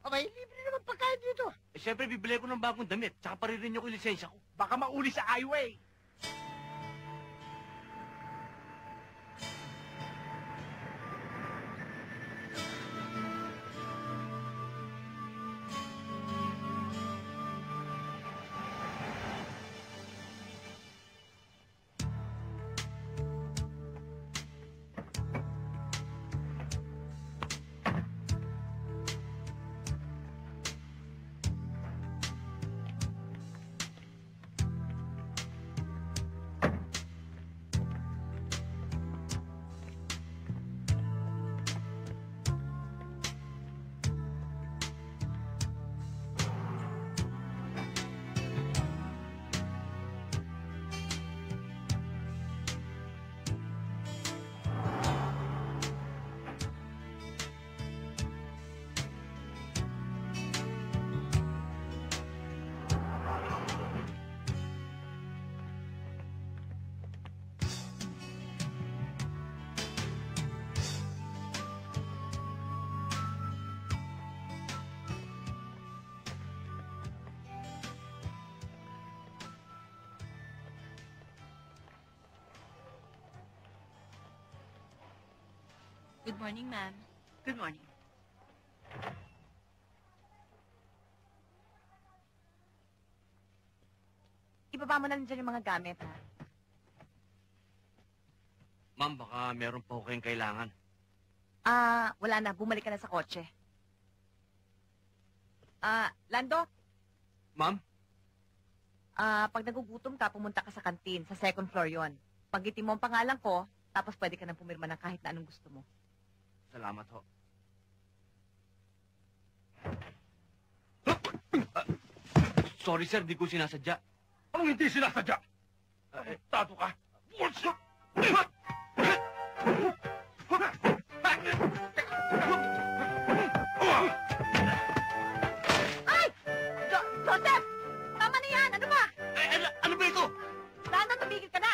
H: Abay, libre naman pagkain dito.
B: Eh, syempre, bibili ko ng bagong damit. Tsaka paririn ko yung lisensya ko.
A: Baka mauli sa highway.
F: Good morning, ma'am.
G: Good morning. Ibaba mo na lang dyan yung mga gamit, ha?
B: Ma'am, baka meron pa ho kayong kailangan.
G: Wala na. Bumalik ka na sa kotse. Lando,
B: Ma'am?
G: pag nagugutom ka, pumunta ka sa kantin. Sa second floor yon. Paggitin mo ang pangalan ko, tapos pwede ka nang pumirma ng kahit na anong gusto mo.
B: Salamat ho. Sorry, sir. Di ko sinasadya.
A: Anong hindi sinasadya? Tato ka.
G: Ay! Joseph! Tama na yan! Ano ba?
B: Ano ba ito?
G: Lando, tumigil ka na!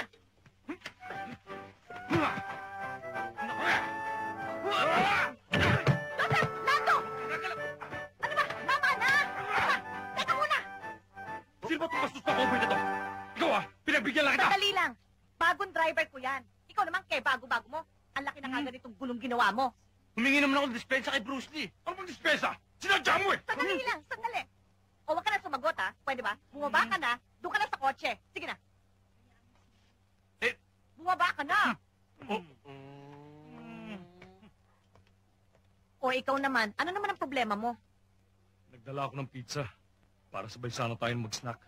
G: Joseph! Lando! Ano ba? Tama na! Teka muna!
A: Sino ba itong bastos na cover na to? Ikaw pinagbigyan lang kita!
G: Sandali lang. Bagong driver ko yan. Ikaw naman, bago-bago mo. Ang laki na kagad itong gulong ginawa mo.
B: Humingi naman ako ng dispensa kay Bruce Lee.
A: Ano bang dispensa? Sinadya mo
G: Sandali lang, sandali. O, wag ka na sumagot, ha? Pwede ba? Bumaba ka na, doon ka na sa kotse. Sige na. Bumaba ka na. O, ikaw naman, ano naman ang problema mo?
C: Nagdala ako ng pizza para sabay sana tayong mag-snack.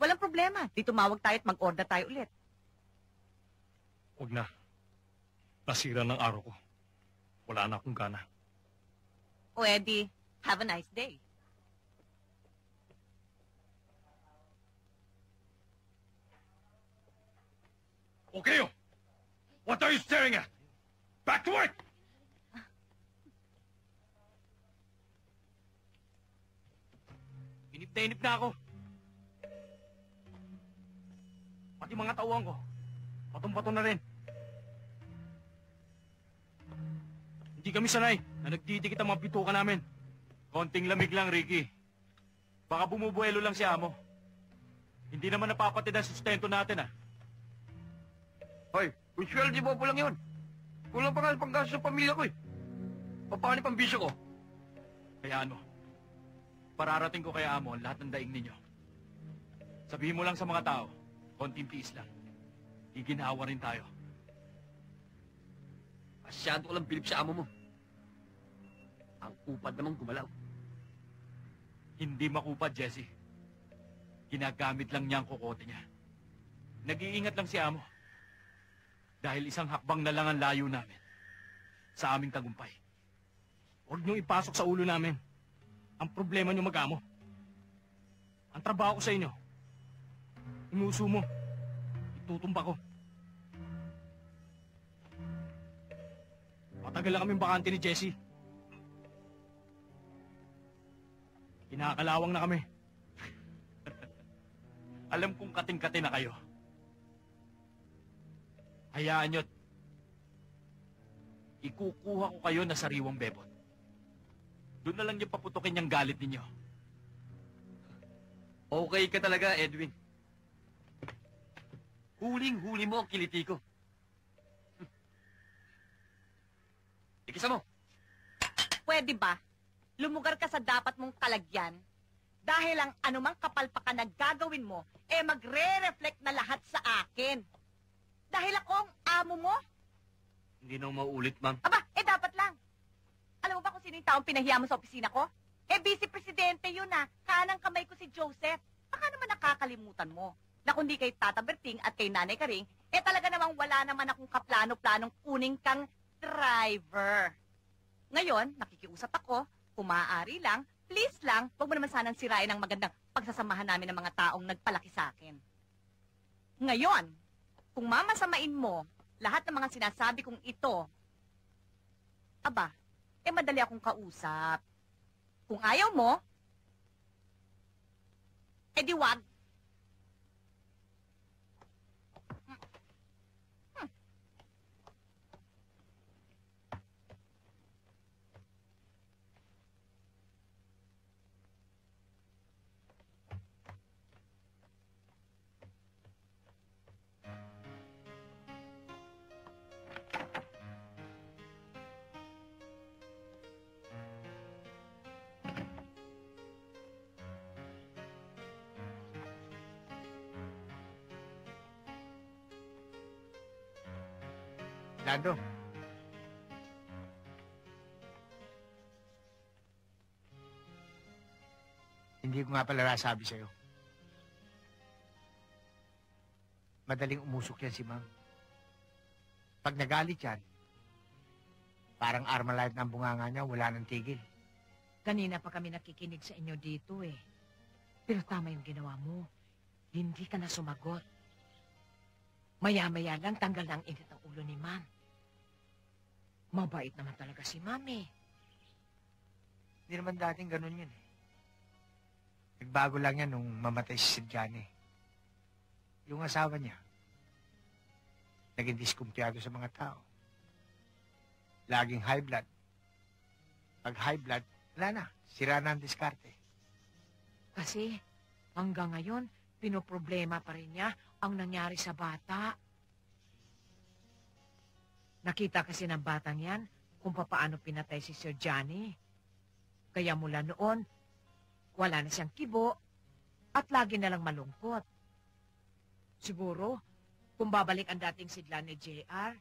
G: Walang problema. Di tumawag tayo at mag-order tayo ulit.
C: Huwag na. Nasira ng araw ko. Wala na akong gana.
G: O, Eddie, have a nice day.
A: Okay, what are you staring at? Back to work!
B: Inip na ako. Pati mga tauhan ko. Patong-pato na rin. Hindi kami sanay na nagdidikit ang mga bituka namin. Konting lamig lang, Ricky. Baka bumubuelo lang si Amo. Hindi naman napapatid ang sustento natin,
K: Hoy, kung sweldo mo po lang yun. Kulang pa nga ang panggastos sa pamilya ko eh. Paano yung pambisyo ko?
B: Kaya pararating ko kay Amo ang lahat ng daing ninyo. Sabihin mo lang sa mga tao, konting tiis lang. Iginhawa rin tayo.
K: Masyado ko lang bilib sa amo mo. Ang upad namang gumalaw.
B: Hindi makupad, Jesse. Ginagamit lang niya ang kokote niya. Nag-iingat lang si Amo. Dahil isang hakbang na lang ang layo namin sa aming tagumpay. Huwag niyong ipasok sa ulo namin ang problema niyo mag-amo. Ang trabaho ko sa inyo, inuuso mo, itutumba ko. Matagal na kaming bakante ni Jesse. Kinakalawang na kami. Alam kong kating-kati na kayo. Hayaan nyo't ikukuha ko kayo na sariwang bebot. Doon na lang niyo paputukin yung galit ninyo.
K: Okay ka talaga, Edwin. Huling-huli mo ang kiliti ko. Ikisa mo.
G: Pwede ba? Lumugar ka sa dapat mong kalagyan dahil ang anumang kapalpakan na gagawin mo, magre-reflect na lahat sa akin. Dahil ako ang amo mo?
B: Hindi na mauulit, ma'am.
G: Aba, dapat lang. Alam mo ba kung sino yung taong pinahiya mo sa opisina ko? Vice-presidente yun Kanang kamay ko si Joseph. Baka naman nakakalimutan mo na kundi kay Tata Berting at kay Nanay Karing, talaga namang wala naman akong kaplano-planong kuning kang driver. Ngayon, nakikiusap ako, kung maaari lang, please lang, huwag mo naman sanang sirain ang magandang pagsasamahan namin ng mga taong nagpalaki sa akin. Ngayon, kung mamasamain mo lahat ng mga sinasabi kong ito, aba, madali akong kausap. Kung ayaw mo, di wag.
H: Lando. Hindi ko nga pala nasabi sa'yo. Madaling umusok yan si Ma'am. Pag nagalit yan, parang Armalite ng bunganga niya, wala nang tigil.
I: Kanina pa kami nakikinig sa inyo dito eh. Pero tama yung ginawa mo. Hindi ka na sumagot. Maya-maya lang tanggal na ang init ng ulo ni Ma'am. Mabait naman talaga si Ma'am eh.
H: Hindi naman dating ganun yun eh. Nagbago lang yan nung mamatay si Johnny. Yung asawa niya, naging diskumpiyado sa mga tao. Laging high blood. Pag high blood, wala na. Sira na ang diskarte.
I: Kasi hanggang ngayon, pinoproblema pa rin niya ang nangyari sa bata. Nakita kasi ng batang yan kung papaano pinatay si Sir Johnny. Kaya mula noon, wala na siyang kibo at lagi na lang malungkot. Siguro, kung babalik ang dating sigla ni JR,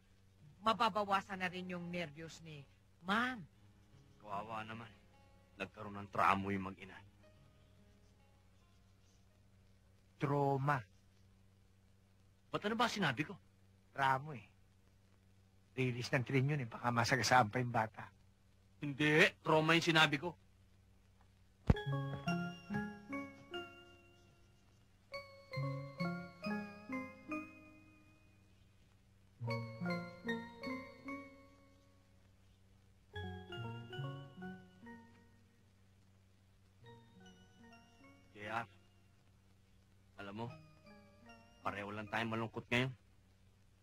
I: mababawasan na rin yung nervyos ni Ma'am.
B: Kawawa naman. Nagkaroon ng tramo yung mag-ina.
H: Trauma.
B: Ba't ano ba sinabi ko?
H: Tramo eh. Release ng train yun eh. Baka masagasaan pa yung bata.
B: Hindi. Trauma yung sinabi ko. JR, alam mo, pareho lang tayo malungkot ngayon.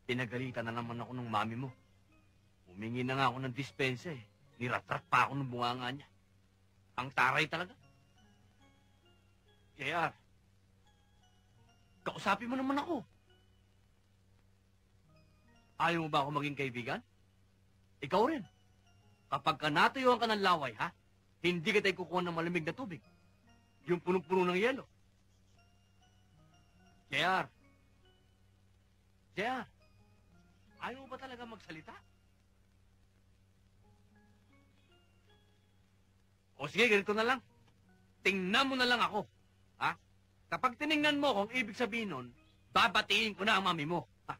B: Pinagalitan na naman ako ng mami mo. Humingi na nga ako ng dispensa eh. Niratrat pa ako ng bunganga niya. Ang taray talaga. JR, kausapin mo naman ako. Ayaw mo ba ako maging kaibigan? Ikaw rin. Kapag ka natuyuan ka ng laway, ha? Hindi ka tayo kukuha ng malamig na tubig. Yung punong-puno ng yelo. JR. JR. Ayaw mo ba talaga magsalita? O sige, ganito na lang. Tingnan mo na lang ako. Ha? Kapag tiningnan mo kung ibig sabihin nun, babatiin ko na ang mami mo. Ha?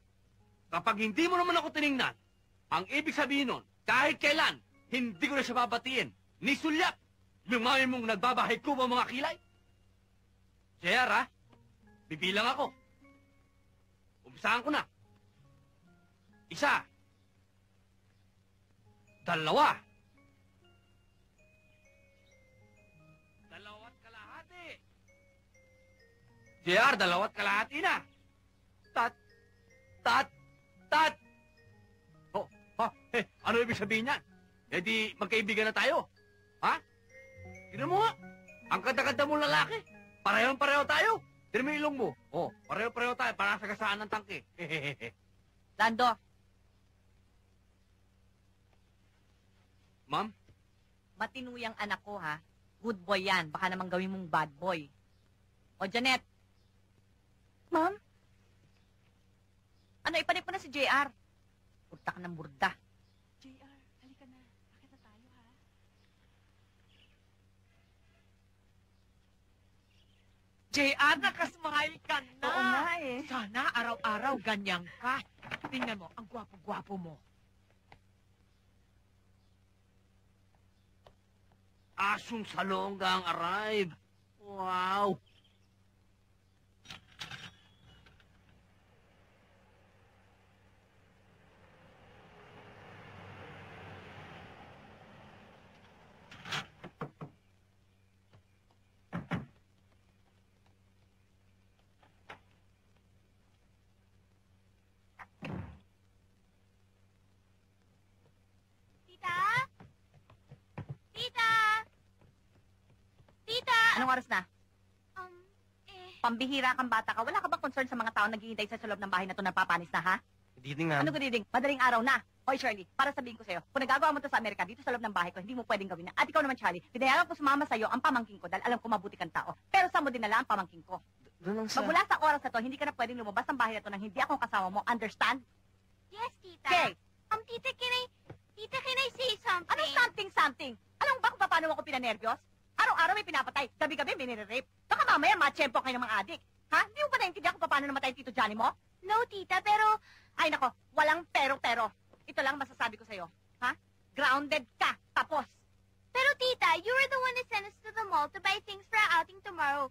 B: Kapag hindi mo naman ako tiningnan, ang ibig sabihin nun, kahit kailan, hindi ko na siya babatiin. Ni Sulyap, yung mami mong nagbabahay ko ba mga kilay? JR, ha? Bibilang ako. Umpisahan ko na. 1, 2, 2 at kalahati. JR, 2 at kalahati na. Tat. Ano ibig sabihin yan? E di magkaibigan na tayo. Ha? Tignan mo nga. Ang ganda-ganda mong lalaki. Pareho-pareho tayo. Tignan mo yung ilong mo. Oh, pareho-pareho tayo para sa gasaan ng tangke.
G: Lando,
B: Ma'am?
G: matinuyang anak ko ha. Good boy yan. Baka naman gawin mong bad boy. O Janet,
J: Ma'am?
G: ano ipanik mo na si JR? Burda ka ng burda.
J: JR, halika na. Bakit na tayo, ha?
I: JR, nakasmile ka na.
J: Oo nga eh.
I: Sana araw-araw ganyan ka. Tingnan mo, ang gwapo-gwapo mo.
B: Asong salongga ang arrive. Wow!
F: Tita? Tita? Tita?
G: Anong oras na?
F: Um,
G: Pambihira kang bata ka. Wala ka ba concern sa mga tao naghihintay sa loob ng bahay na to na papanis na, ha?
K: Diding nga.
G: Ano gudiding? Madaling araw na. Hoy, Shirley, para sabihin ko sa'yo, kung nagagawa mo to sa Amerika, dito sa loob ng bahay ko, hindi mo pwedeng gawin na. At ikaw naman, Charlie, pinayagan ko sumama sa'yo ang pamangking ko dahil alam ko mabuti kang tao. Pero saan mo dinala ang pamangking ko?
K: Doon lang sa...
G: Magmula sa oras na to, hindi ka na pwedeng lumabas ng bahay na to nang hindi ako ang kasama mo. Understand?
F: yes, tita.
G: Okay.
F: Tita, can I say something?
G: Anong something? Alam mo ba kung paano ako pinanervyos? Araw-araw may pinapatay, gabi-gabi may nire-rape. Baka mamaya matsyempo kayo ng mga adik. Ha? Hindi mo ba naintindihan kung paano namatay ang Tito Johnny mo?
F: No, tita, pero...
G: Ay nako, walang pero-pero. Ito lang masasabi ko sa'yo. Ha? Grounded ka, tapos.
F: Pero tita, you were the one who sent us to the mall to buy things for our outing tomorrow.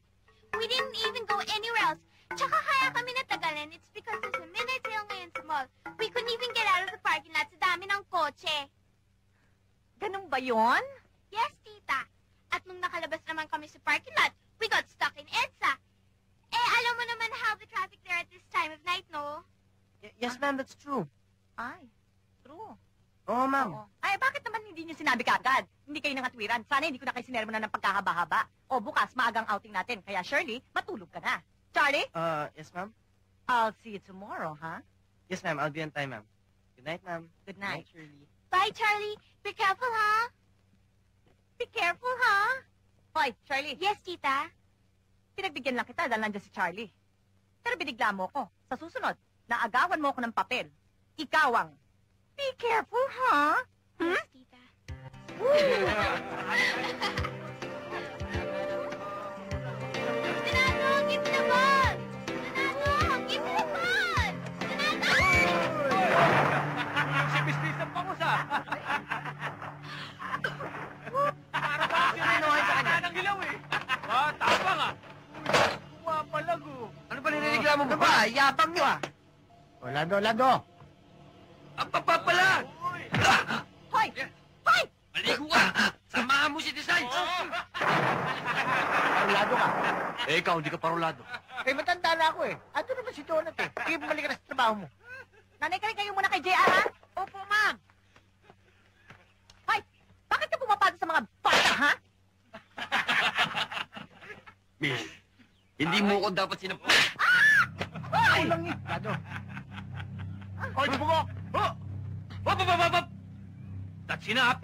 F: We didn't even go anywhere else. Tsaka kaya kami natagalan, it's because there's a midnight sale ngayon sa mall. We couldn't even get out of the parking lot sa dami ng kotse.
G: Ganun ba yon?
F: Yes, tita. At nung nakalabas naman kami sa parking lot, we got stuck in EDSA. Eh, alam mo naman how the traffic there at this time of night, no?
L: Yes, ma'am, that's true.
G: Ay, true.
L: Oo, ma'am.
G: Oo. Ay, bakit naman hindi nyo sinabi kaagad? Hindi kayo nangatwiran. Sana hindi ko na kayo sinermonan ng pagkahaba-haba. O bukas, maagang outing natin. Kaya Shirley, matulog ka na. Charlie?
L: Yes, ma'am?
G: I'll see you tomorrow, ha?
L: Yes, ma'am. I'll be on time, ma'am. Good night, ma'am.
G: Good night.
L: Shirley.
F: Bye, Charlie. Be careful, ha?
G: Be careful, ha? Hoy, Charlie.
F: Yes, tita.
G: Pinagbigyan lang kita dahil nandiyan si Charlie. Pero binigla mo ko. Sa susunod, naagawan mo ako ng papel. Ikaw ang, be careful, ha?
F: Yes, tita. Donato, give me the ball! Donato, give me the ball! Donato!
B: Yung si Pistis ang pangusa. Para ba kasi rinuhay sa kanya? Ng hilaw eh. Ah, tama nga. Pumapalag oh.
K: Ano ba ninireklamo mo?
H: Ano ba? Yapang nyo ah! Lando!
K: Ang papapala!
G: Hoy! Hoy!
K: Maligo ka! Samahan mo si Desai!
H: Parulado ka.
K: Eh, ikaw, hindi ka parulado.
H: Eh, matanda na ako eh. Ato naman si Donat eh. Kaya bumalik ka na sa trabaho mo.
G: Nanay ka rin kayo muna kay JR, ha? Opo, ma'am. Hoy! Bakit ka pumapado sa mga bata, ha?
K: Miss, hindi mo ko dapat sinapos.
H: Ako lang eh. Lado.
B: Hoy, bugo! Oh! Hop, hop, hop, hop! That's enough.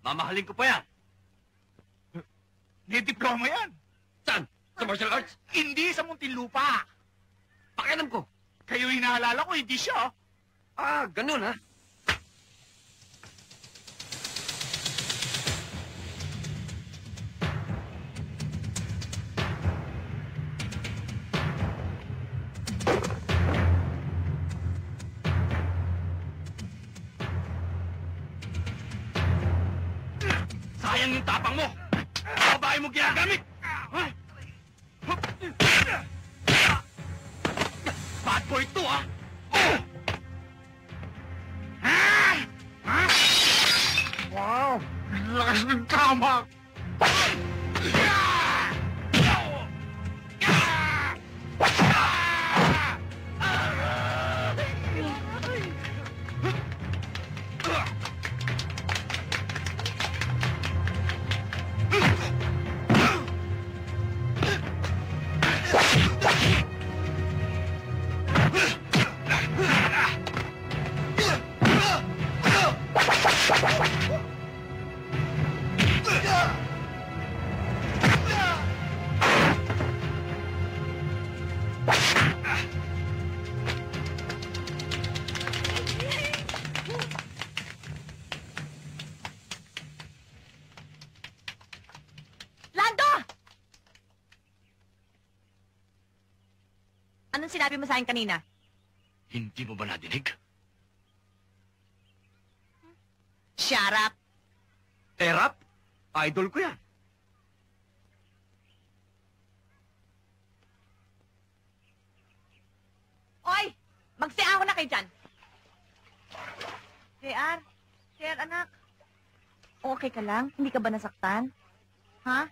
B: Mamahalin ko pa yan.
A: May diploma yan.
K: Saan? Sa martial arts?
A: Hindi sa Muntinlupa.
K: Pakialam ko.
A: Kayo hinaalala ko, hindi siya.
K: Ah, ganun ha?
B: Sayang yung tapang mo. Babae mo ginagamit. Ha? Bad boy to, ha? Oh!
A: Wow! Lakas ng tama!
G: Lando! Anong sinabi mo sa akin kanina?
K: Hindi mo ba nadinig?
G: Shut up!
K: Erap? Idol ko yan.
G: Oy! Magsiaho na kayo dyan! JR? JR, anak? Okay ka lang? Hindi ka ba nasaktan? Ha?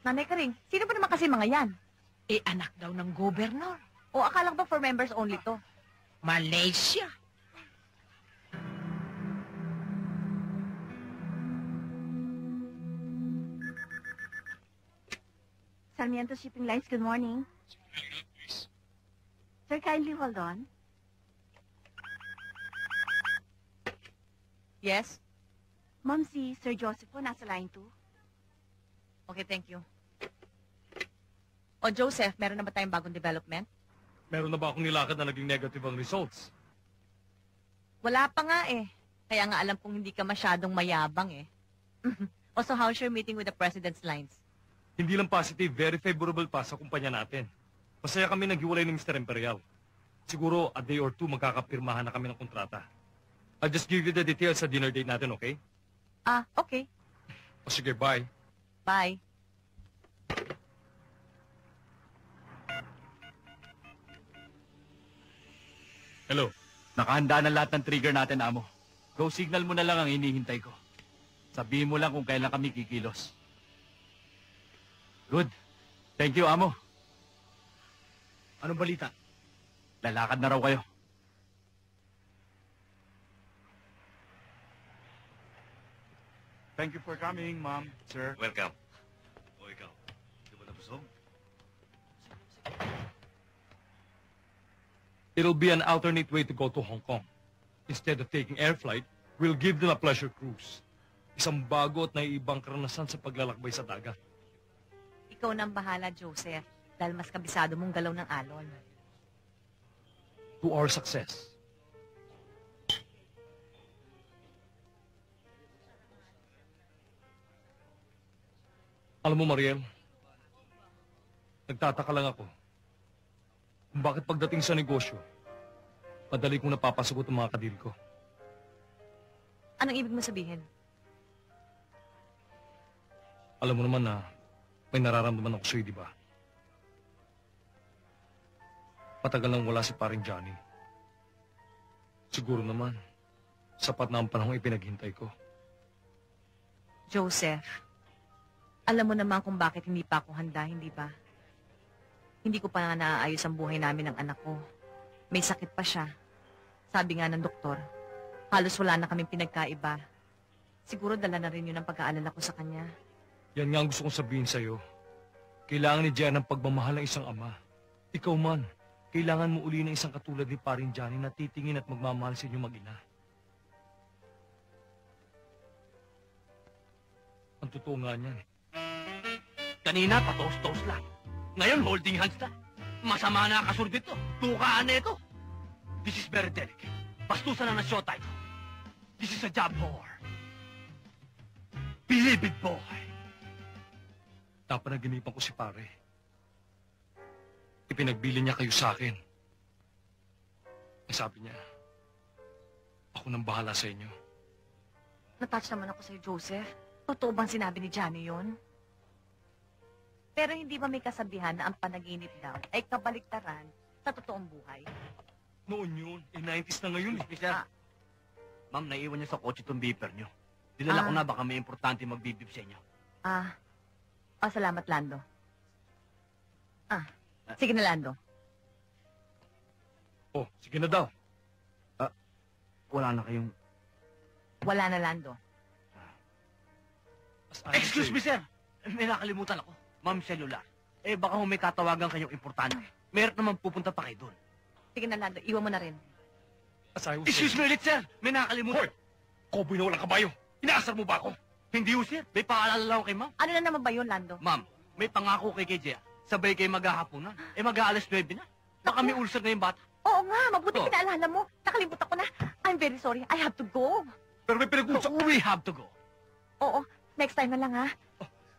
G: Nanay ka rin. Sino ba naman kasi mga yan?
I: Eh, anak daw ng gobernador.
G: O akala ko ba for members only to?
I: Malaysia.
J: Sarmiento Shipping Lines, good morning. Sir, kindly hold on.
G: Yes?
J: Ma'am, si Sir Joseph po nasa line 2.
G: Okay, thank you. O Joseph, meron na ba tayong bagong development?
C: Meron na ba akong nilakad na naging negative ang results?
G: Wala pa nga eh. Kaya nga alam kong hindi ka masyadong mayabang eh. Also, how's your meeting with the President's lines?
C: Hindi lang positive, very favorable pa sa kumpanya natin. Masaya kami naghiwalay ni Mr. Imperial. Siguro, a day or two, magkakapirmahan na kami ng kontrata. I'll just give you the details sa dinner date natin, okay?
G: Okay.
C: O sige, bye.
G: Bye.
C: Hello.
M: Nakahanda na lahat ng trigger natin, Amo. Go signal mo na lang ang hinihintay ko. Sabihin mo lang kung kailan kami kikilos. Good. Thank you, Amo. Anong balita? Lalakad na raw kayo.
A: Thank you for coming, ma'am, sir.
C: Welcome. O ikaw, di ba nabusog? It'll be an alternate way to go to Hong Kong. Instead of taking air flight, we'll give them a pleasure cruise. Isang bago at naiibang karanasan sa paglalakbay sa dagat.
G: Ikaw nang bahala, Joseph. Dahil mas kabisado mong galaw ng alon.
C: To our success. Alam mo, Mariel, nagtataka lang ako kung bakit pagdating sa negosyo, madali kong napapasagot ang mga kadil ko.
G: Anong ibig mo sabihin?
C: Alam mo naman na may nararamdaman ako sa'yo, di ba? Matagal nang wala si paring Johnny. Siguro naman, sapat na ang panahong ipinaghintay ko.
G: Joseph, alam mo naman kung bakit hindi pa ako handa, hindi ba? Hindi ko pa nga naaayos ang buhay namin ng anak ko. May sakit pa siya. Sabi nga ng doktor, halos wala na kaming pinagkaiba. Siguro dala na rin yun ang pag-aalala ko sa kanya.
C: Yan nga ang gusto kong sabihin sa'yo. Kailangan ni Jan ng pagmamahal ng isang ama. Ikaw man, kailangan mo uli ng isang katulad ni paring Johnny na titingin at magmamahal sa inyong mag-ina. Ang totoo nga niyan.
B: Kanina, patos-tos lang. Ngayon, holding hands na. Masama na kasurgit to. Tukaan na ito. This is very delicate. Bastusan na ng showtime. This is a job whore. Believe it, boy.
C: Napanaginipan ko si pare. Ipinagbili niya kayo sa akin. Ay sabi niya, ako nang bahala sa inyo.
G: Natouch naman ako sa'yo, Joseph. Totoo bang sinabi ni Johnny yun? Pero hindi ba may kasabihan na ang panaginip daw ay kabaliktaran sa totoong buhay?
C: Noon yun. 90s na ngayon eh.
B: Sir, ma'am, naiwan niyo sa kotse itong beeper niyo. Dilala ko na baka may importante magbibib sa inyo.
G: Salamat, Lando. Sige na, Lando.
C: Oh, sige na daw.
B: Wala na kayong...
G: Wala na, Lando.
B: Excuse me, sir. May nakalimutan ako. Ma'am, cellular. Baka may katawagan kayong importante. Meron naman pupunta pa kayo doon.
G: Sige na, Lando. Iwan mo na rin.
B: Excuse me ulit, sir. May nakalimutan.
C: Hoy! Koboy na walang kabayo. Inaasar mo ba ako?
B: Hindi ho, sir. May paalala lang ako kay ma'am.
G: Ano na naman ba yun, Lando?
B: Ma'am, may pangako kay Jea. Sabay kayo maghahaponan. mag-aalas 9 na. Baka may ulcer na yung bata.
G: Oo nga, mabuti pinaalala mo. Nakalimutan ko na. I'm very sorry. I have to go.
C: Pero may pinag-usap.
B: We have to go.
G: Oo, next time na lang, ha?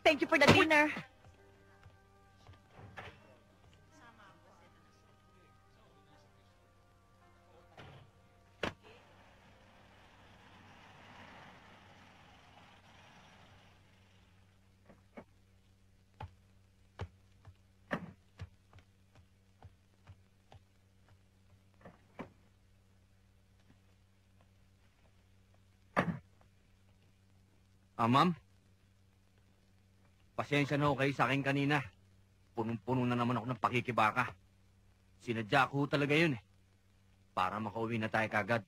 G: Thank you for the dinner.
B: Ma'am? Pasensya na ho kayo sa akin kanina. Punong-puno na naman ako ng pakikibaka. Sinadya ko talaga yun eh. Para makauwi na tayo kagad.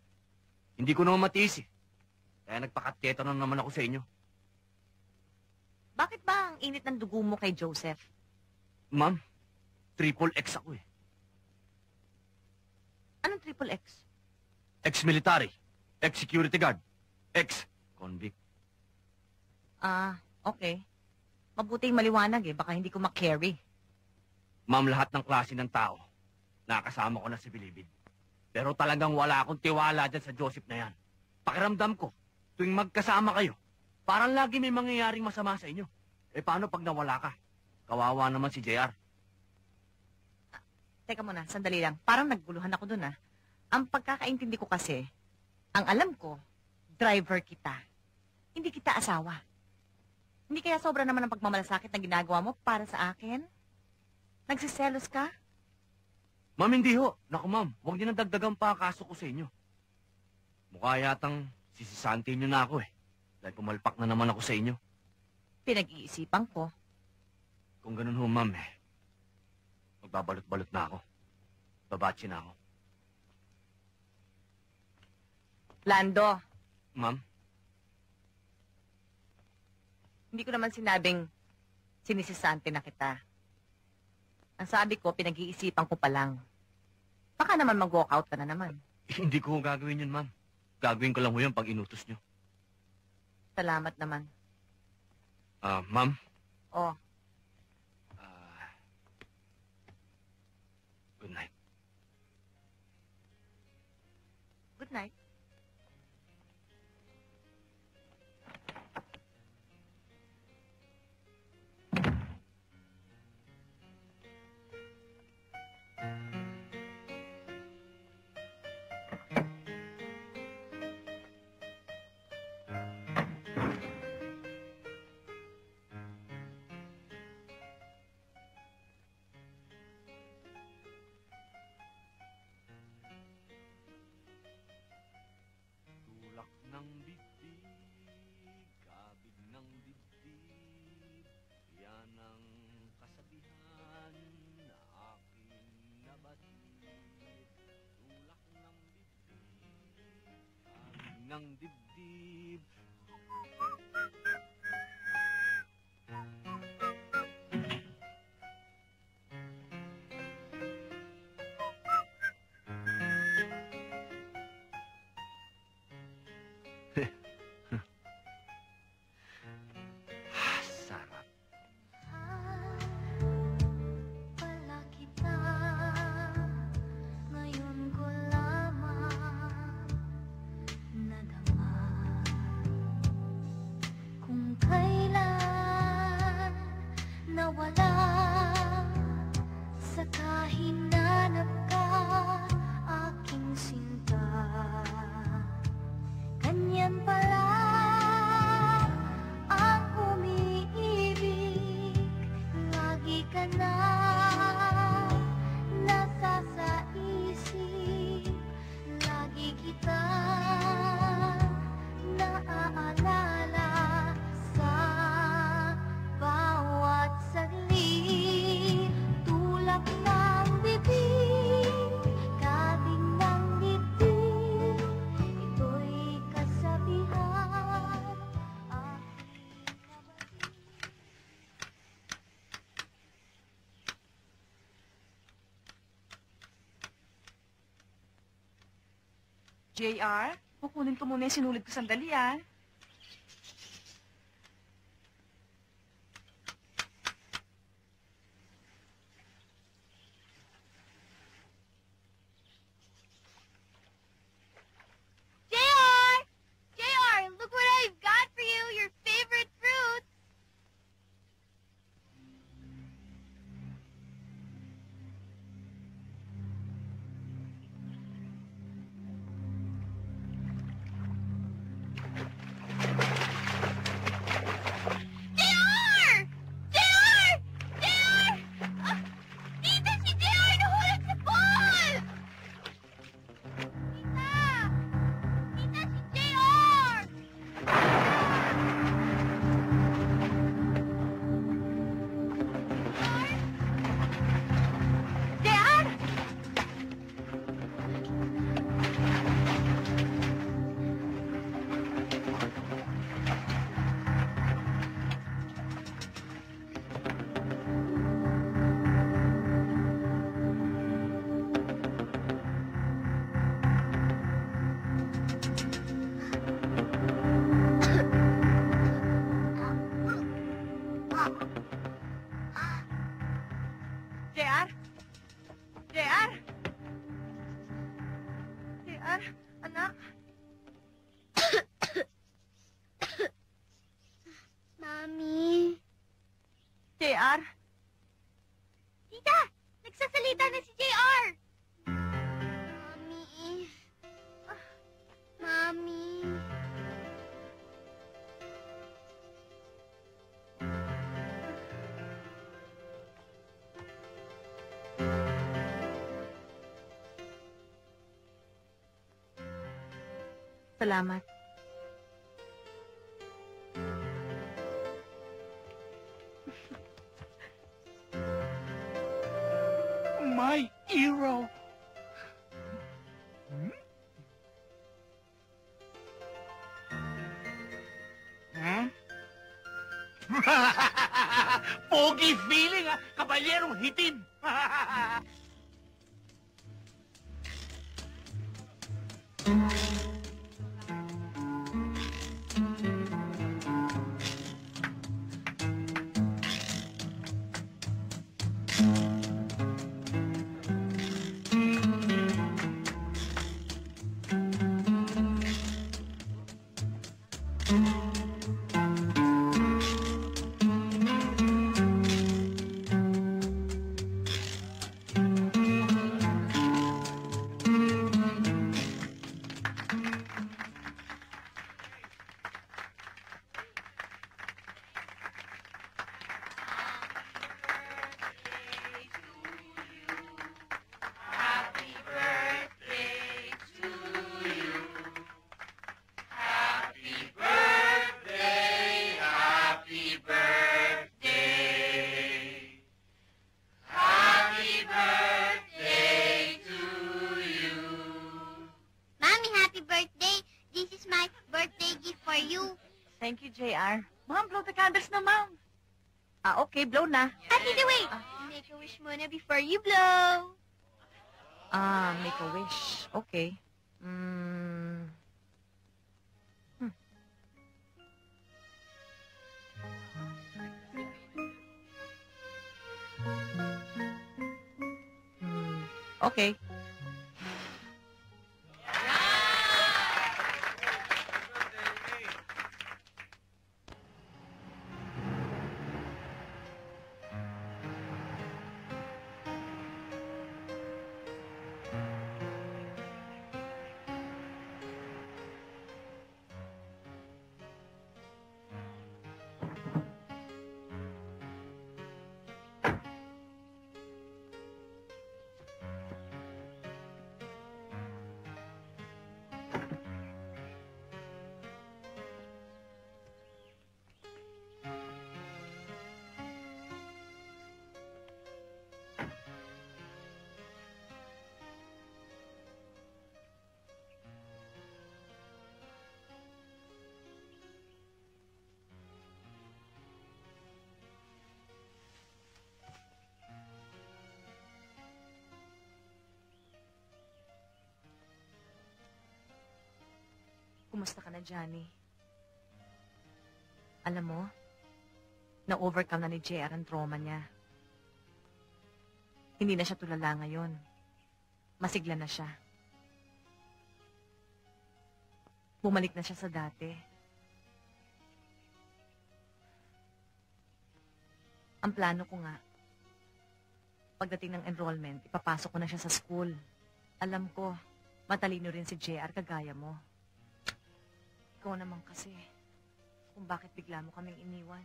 B: Hindi ko naman matiis eh. Kaya nagpakateto na naman ako sa inyo.
G: Bakit ba ang init ng dugo mo kay Joseph?
B: Ma'am, triple X ako eh.
G: Anong triple X?
B: Ex-military, ex-security guard, ex-convict.
G: Okay. Mabuting maliwanag eh. Baka hindi ko makarry.
B: Ma'am, lahat ng klase ng tao, nakasama ko na si Bilibid. Pero talagang wala akong tiwala dyan sa Joseph na yan. Pakiramdam ko, tuwing magkasama kayo, parang lagi may mangyayaring masama sa inyo. Eh paano pag nawala ka? Kawawa naman si JR.
G: Teka muna, sandali lang. Parang nagguluhan ako dun, ah. Ang pagkakaintindi ko kasi, ang alam ko, driver kita. Hindi kita asawa. Hindi kaya sobra naman ang pagmamalasakit na ginagawa mo para sa akin? Nagsiselos ka?
B: Ma'am, hindi ho. Naku, ma'am, huwag niyo nang dagdagan pa ang kaso ko sa inyo. Mukha yatang sisisanti niyo na ako eh. Dahil pumalpak na naman ako sa inyo.
G: Pinag-iisipan ko.
B: Kung ganun ho, ma'am eh. Magbabalot-balot na ako. Babatsi na ako.
G: Lando,
B: Ma'am?
G: hindi ko naman sinabing sinisisante na kita. Ang sabi ko, pinag-iisipan ko pa lang. Baka naman mag-walk out ka na naman.
B: Hindi ko gagawin yun, ma'am. Gagawin ko lang ho yun pag inutos niyo.
G: Salamat naman.
B: Ma'am?
G: Oh,
B: Good night.
G: good night.
B: Tulak ng bibig, kabig ng dibdib, yan ang kasabihan na aking nabatid. Tulak ng bibig, kabig ng dibdib. Sarap.
F: Pala kita, ngayon ko lamang nadama kung kailan nawala sa kahinanap ka, aking sinta. Ganyan pala ang umiibig, lagi ka na nasa sa isip, lagi kita naaalala sa bawat saglit. Tulak ng bibig, kabig ng dibdib, ito'y kasabihan, aking kapatid.
J: JR, kukunin ko muna yung sinulid ko sandali, ah.
F: JR! JR, look what I've got for you, your favorite fruit.
G: Salamat.
A: My hero. Hmm?
B: Pogi feeling, ha? Kabalyerong hitin.
F: Mommy, happy birthday. This is my birthday gift for you.
G: Thank you, JR.
J: Ma'am, blow the candles na, ma'am.
G: Okay, blow na.
F: Happy to wait. Make a wish muna before you blow.
G: Make a wish. Okay. Okay. Kumusta ka na, Johnny? Alam mo, na-overcome na ni JR ang trauma niya. Hindi na siya tulala ngayon. Masigla na siya. Bumalik na siya sa dati. Ang plano ko nga, pagdating ng enrollment, ipapasok ko na siya sa school. Alam ko, matalino rin si JR kagaya mo. Ikaw naman kasi, kung bakit bigla mo kaming iniwan.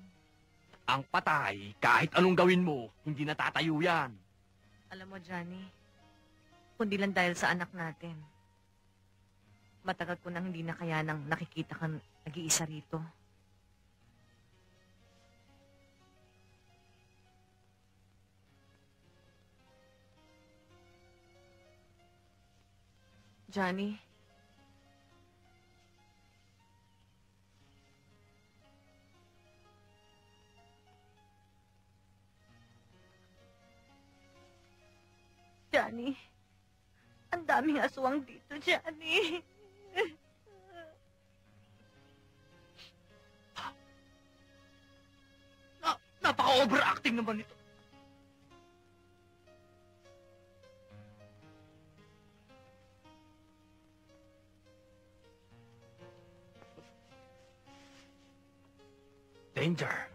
B: Ang patay, kahit anong gawin mo, hindi natatayo yan.
G: Alam mo, Johnny, kundi lang dahil sa anak natin. Matagal ko nang hindi na kaya nang nakikita kang nag-iisa rito. Johnny, Johnny, ang daming aswang dito, Johnny.
B: Napaka-overacting naman ito. Danger.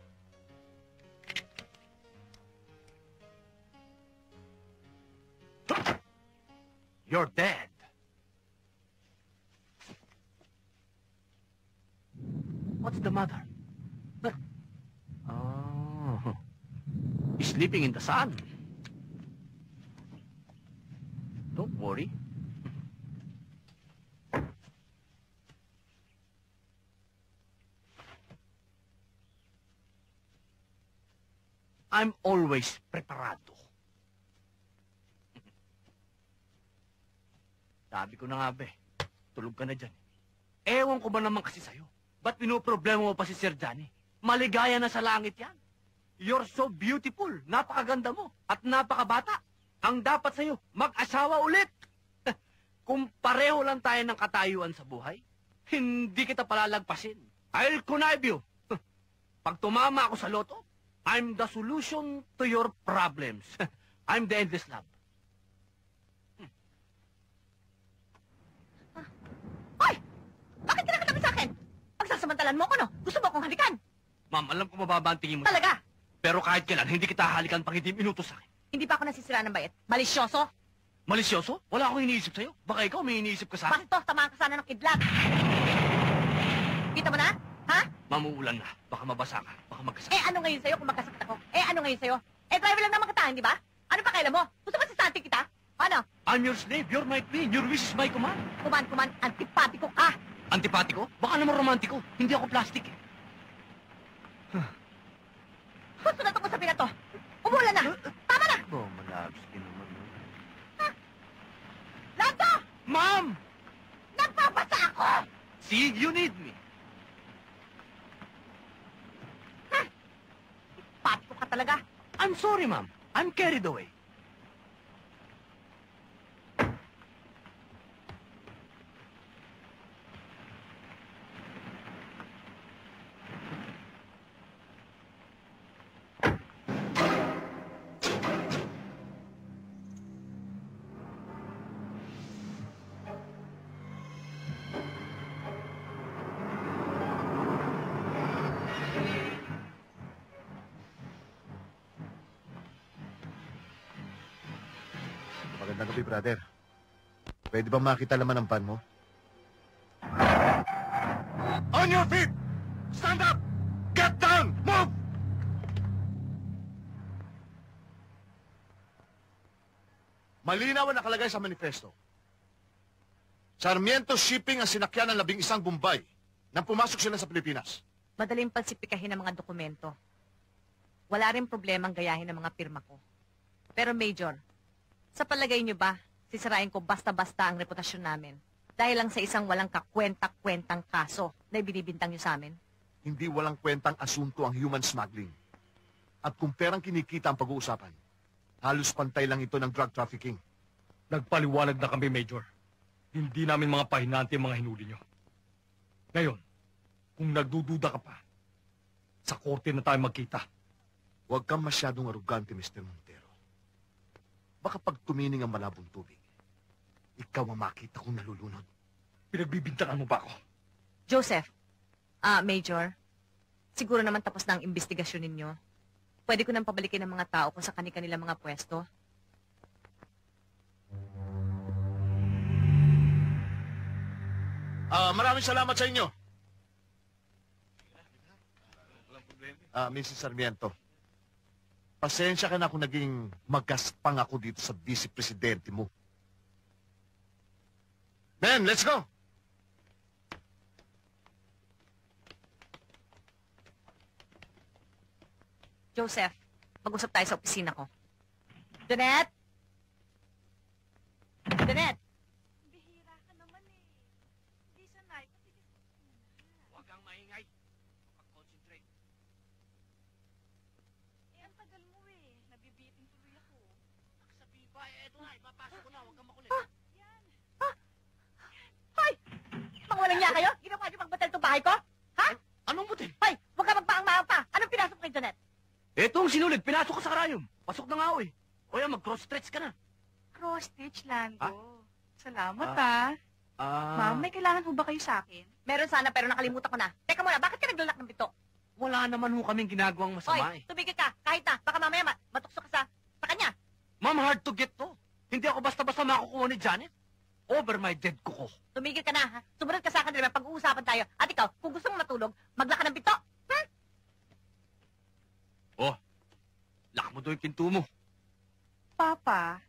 B: You're dead. What's the matter? Oh. Sleeping in the sun. Don't worry. I'm always preparado. Sabi ko na nga, be, tulog ka na dyan. Ewan ko ba naman kasi sa'yo? Ba't pinoproblema mo pa si Sir Johnny? Maligaya na sa langit yan. You're so beautiful. Napakaganda mo. At napakabata. Ang dapat sa'yo, mag-asawa ulit. Kung pareho lang tayo ng katayuan sa buhay, hindi kita palalagpasin. I'll connive you. Pag tumama ako sa loto, I'm the solution to your problems. I'm the endless love.
G: Hoy! Bakit kinakatabi sa akin? Pagsasamantalan mo ko, no? Gusto mo akong halikan?
B: Ma'am, alam ko mababa ang tingin mo.
G: Talaga?
B: Pero kahit kailan, hindi kita halikan pag hindi minuto sa akin.
G: Hindi pa ako nasisira ng bayet. Malisyoso?
B: Malisyoso? Wala akong iniisip sa'yo. Baka ikaw may iniisip ka sa akin.
G: Bastos, tamaan ka sana ng kidlat. Kita mo na? Ha?
B: Mamuulan na. Baka mabasa ka. Baka magkasakit.
G: Eh, ano ngayon sa'yo kung magkasakit ako? Eh, ano ngayon sa'yo? Eh, driver lang naman kita, hindi ba? Ano pa kailan mo? Gusto ba sasante kita? Ano?
B: I'm your slave. You're my queen. Your wish is my command.
G: Kuman, antipatiko ka.
B: Antipatiko? Baka naman romantiko. Hindi ako plastic eh.
G: Gusto na itong usapin na to. Umulan na. Tama na.
E: Oh, malabs din naman.
G: Lando!
B: Ma'am!
G: Nagpapasa ako!
B: See, you need me.
G: Patiko ka talaga.
B: I'm sorry, ma'am. I'm carried away.
N: Magandang gabi, brother. Pwede ba makita laman ng pan mo?
E: On your feet! Stand up! Get down! Move!
N: Malinaw ang nakalagay sa manifesto. Sarmiento Shipping ang sinakyan ng 11 Bombay nang pumasok sila sa Pilipinas.
G: Madaling pansipikahin ng mga dokumento. Wala rin problemang gayahin ng mga pirma ko. Pero Major, sa palagay niyo ba, sisirain ko basta-basta ang reputasyon namin dahil lang sa isang walang kakwenta-kwentang kaso na ibinibintang niyo sa amin?
N: Hindi walang kwentang asunto ang human smuggling. At kung perang kinikita ang pag-uusapan, halos pantay lang ito ng drug trafficking.
C: Nagpaliwanag na kami, Major. Hindi namin mga pahinante ang mga hinuli nyo. Ngayon, kung nagdududa ka pa, sa korte na tayo magkita.
N: Huwag kang masyadong arugante, Mr. Montero. Baka pag tumining ang malabong tubig, ikaw ang makita kong nalulunod.
C: Pinagbibintangan mo ba ako?
G: Joseph, Major, siguro naman tapos na ang investigasyon ninyo. Pwede ko nang pabalikin ang mga tao ko sa kanilang mga pwesto.
N: Maraming salamat sa inyo. Mrs. Sarmiento, pasensya ka na kung naging magaspang ako dito sa vice-presidente mo. Men, let's go!
G: Joseph, mag-usap tayo sa opisina ko. Janet! Janet!
J: Bihira ka naman eh. Hindi sanay.
B: Huwag kang maingay. Mag-concentrate.
J: Eh, ang tagal mo eh. Nabibiting tuloy ako.
B: Sabi ba, eto na, mapasok ko na. Huwag kang makulit.
J: Yan.
G: Hoy! Mga walang niya kayo? Ginawa niyo magbatal itong bahay ko? Ha?
B: Anong buti?
G: Hoy! Huwag ka magpaang-maang pa! Anong pinasok kay Janet?
B: Eto ang sinulid. Pinasok ka sa karayom. Pasok na nga ako eh. O yan, mag-cross-stretch ka na.
J: Cross-stitch, Lando.
B: Ah?
J: Salamat
B: Ma'am,
J: Ma'am, may kailangan ho ba kayo sa akin?
G: Meron sana pero nakalimutan ko na. Teka muna, bakit ka naglalak ng bito?
B: wala naman ho kaming ginagawang masama
G: Hoy,
B: eh.
G: tumigil ka. Kahit na, baka mamaya matukso ka sa kanya.
B: Ma'am, hard to get to. Hindi ako basta-basta makukuha ni Janet. Over my dead kuko.
G: Tumigil ka na, ha? Sumunod ka sa akin, diba? Pag-uusapan tayo. At ikaw, kung gusto mong matulog, maglaka ng bito.
B: Oh, lak mo doon yung pinto mo.
J: Papa,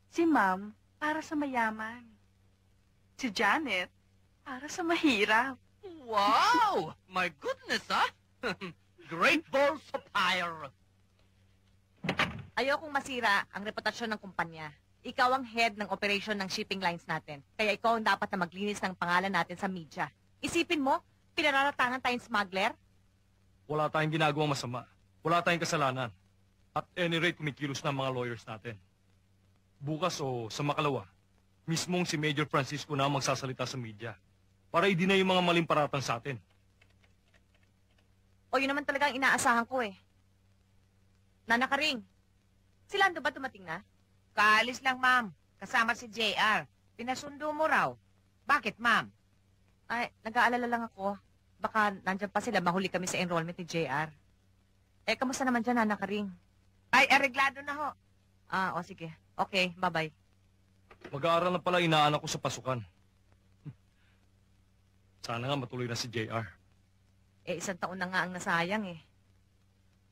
J: si Ma'am para sa mayaman. Si Janet para sa mahirap.
B: Wow! My goodness, ha? Great balls of fire.
G: Ayokong masira ang reputasyon ng kumpanya. Ikaw ang head ng operation ng shipping lines natin. Kaya ikaw ang dapat na maglinis ng pangalan natin sa media. Isipin mo, pinararatangan tayong smuggler?
B: Wala tayong ginagawang masama. Wala tayong kasalanan. At any rate, kumikilos na ang mga lawyers natin. Bukas o sa makalawa, mismong si Major Francisco na ang magsasalita sa media para i-deny yung mga maling paratang sa atin.
G: O yun naman talaga ang inaasahan ko eh. Nana Karing, si Lando ba dumating na?
I: Kaalis lang, ma'am. Kasama si JR. Pinasundo mo raw. Bakit, ma'am?
G: Ay, nag-aalala lang ako. Baka nandyan pa sila, mahuli kami sa enrollment ni JR. Eh, kamusta naman dyan, Nana Karing?
I: Ay, areglado na ho.
G: O sige. Okay, bye-bye.
B: Mag-aaral na pala inaanak ko sa pasukan. Sana nga matuloy na si JR.
G: Eh, 1 taon na nga ang nasayang eh.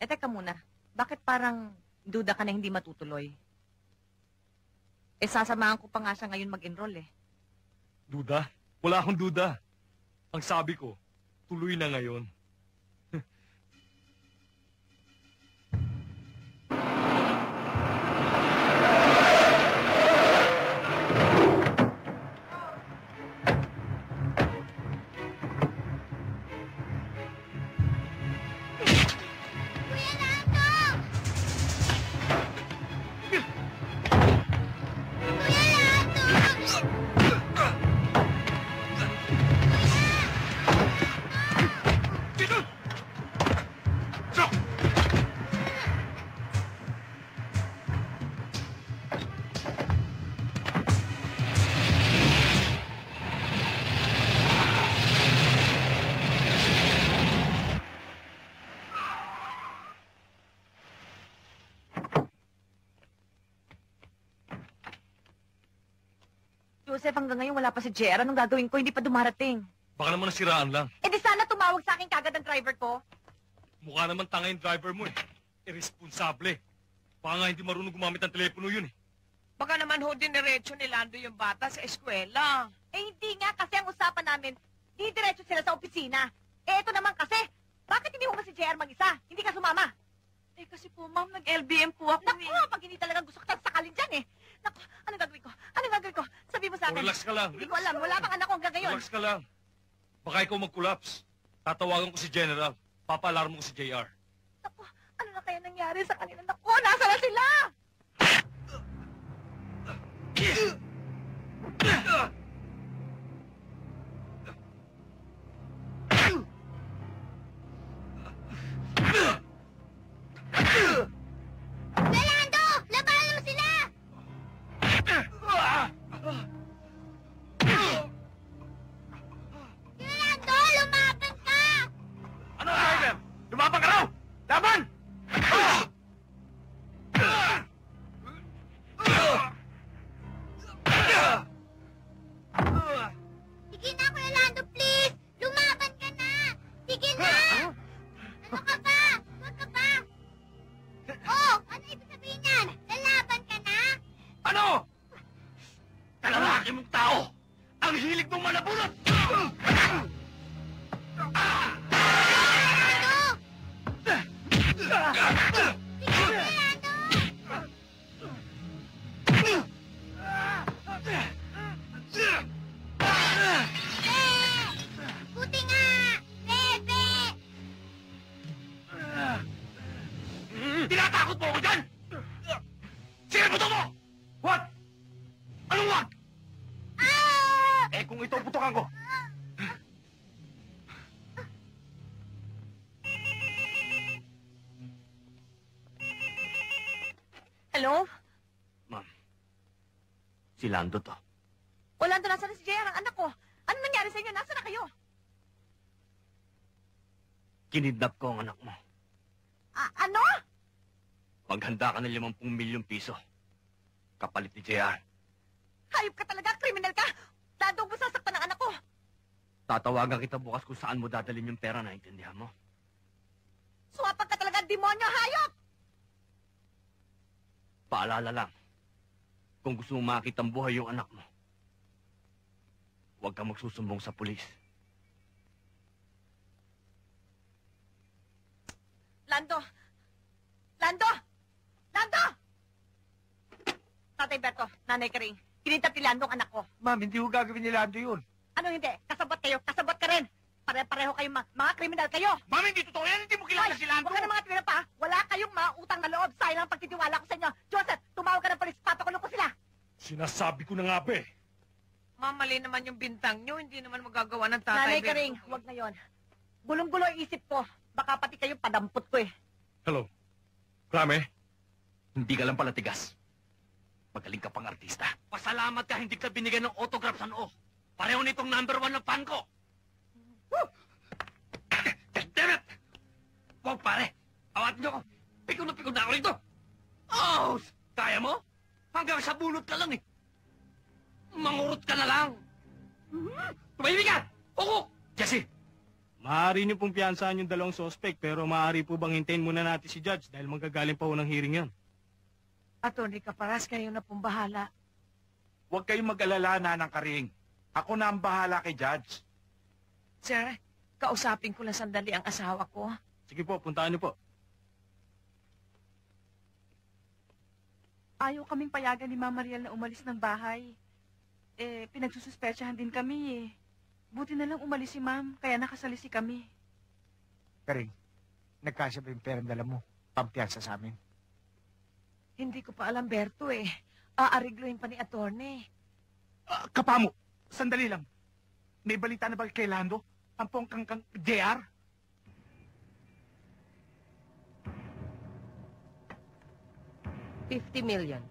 G: Eh, teka muna. Bakit parang duda ka na hindi matutuloy? Eh, sasamahan ko pa nga siya ngayon mag-enroll eh.
B: Duda? Wala akong duda. Ang sabi ko, tuloy na ngayon.
G: Joseph, hanggang ngayon wala pa si JR. Anong gagawin ko? Hindi pa dumarating.
B: Baka naman nasiraan lang.
G: Eh di sana tumawag sa akin kagad ang driver ko.
B: Mukha naman tanga yung driver mo eh. Irresponsable. Baka nga hindi marunong gumamit ng telepono yun eh.
I: Baka naman ho diniretso ni Lando yung bata sa eskwela.
G: Eh hindi nga kasi ang usapan namin, didiretso sila sa opisina. Eh ito naman kasi, bakit hindi mo si JR mag-isa? Hindi ka sumama?
J: Eh kasi po, ma'am, nag-LBM po ako
G: Naku, pag hindi talaga gusto ka sakalin dyan eh. Naku, anong gagawin ko? Anong gagawin ko? Sabi mo sa akin.
B: Relax ka lang.
G: Hindi ko alam, wala pang anak ko hanggang ngayon.
B: Relax ka lang. Baka ikaw mag-collapse. Tatawagan ko si General. Papaalarm ko si JR.
G: Naku, ano na kaya nangyari sa kanila? Naku, nasa na sila?
F: Rolando! Labanan mo sila! Rolando, lumaban ka!
C: Ano, driver? Lumaban ka raw! Laban!
F: Sige na, Rolando, please! Lumaban ka na! Sige na! Ano ka ba? Huwag ka ba? Oh, ano ibig sabihin yan? Lalaban ka na?
C: Ano? Kalalaki mong tao! Ang hilig mong malabunot!
F: Buti nga! Bebe!
C: Tinatakot mo ako dyan! Sige, buto mo! What? Anong wag? Eh, kung ito putukan ko.
G: Hello?
C: Si Lando to.
G: Wala doon, nasa na si JR, ang anak ko. Ano nangyari sa inyo? Nasa na kayo?
C: Kinidnap ko ang anak mo.
G: Ano?
C: Maghanda ka ng 50 milyong piso. Kapalit ni JR.
G: Hayop ka talaga, kriminal ka! Lalo mo sasaktan ng anak ko!
C: Tatawagan kita bukas kung saan mo dadalhin yung pera, naintindihan mo?
G: Suwapag ka talaga, demonyo, hayop!
C: Paalala lang, kung gusto mo makita ang buhay yung anak mo, huwag kang magsusumbong sa pulis.
G: Lando! Lando! Lando! Tatay Berto, Nanay Karing, kinitap ni Lando ang anak ko.
H: Ma'am, hindi ko gagawin ni Lando yun.
G: Ano hindi? Kasabot kayo, kasabot ka rin. Pare-pareho kayong mga kriminal kayo.
A: Ma'am, hindi totoo yan. Hindi mo kilala si Lando.
G: Huwag ka na mga tira pa. Wala kayong mga utang na loob. Sayang ang pagtitiwala ko sa inyo. Joseph, tumawag ka ng polis. Papakulong ko sila.
C: Sinasabi ko na nga ba eh.
I: Mamali naman yung bintang nyo. Hindi naman magagawa ng tatay.
G: Nanay Karing, huwag na yon. Gulong-gulo ang isip ko. Baka pati kayo padampot ko eh.
C: Hello? Rame?
M: Hindi ka lang pala tigas. Magaling ka pang artista.
B: Pasalamat ka hindi ka binigyan ng autograph sa noo. Pareho nitong number 1 ng fan ko. Damn it! Wag pare, awatin niyo ko. Pikon na pikon na ako rito. Oh, kaya mo? Hanggang sa bunot ka lang eh. Mangurot ka na lang. Tumahimik ka! Uko!
A: Jesse, maaari niyo pong piyansahan yung dalawang suspect, pero maaari po bang hintayin muna natin si Judge dahil manggagaling pa po ng hearing yan.
I: Attorney Caparas, kayo na pong bahala.
O: Huwag kayong mag-alala, Nanang Karing. Ako na ang bahala kay Judge.
I: Sir, kausapin ko lang sandali ang asawa ko.
A: Sige po, puntaan niyo po.
J: Ayaw kaming payagan ni Mama Mariel na umalis ng bahay. Pinagsususpetsyahan din kami eh. Buti na lang umalis si Ma'am, kaya nakasalisi kami.
H: Karing, nagkasya ba yung perang dala mo? Pampiyansa sa amin.
I: Hindi ko pa alam, Berto eh. Aarigluhin pa ni attorney.
A: Kapamo, sandali lang. May balita na ba kay Lando? Ang pongkang JR?
D: $50 million.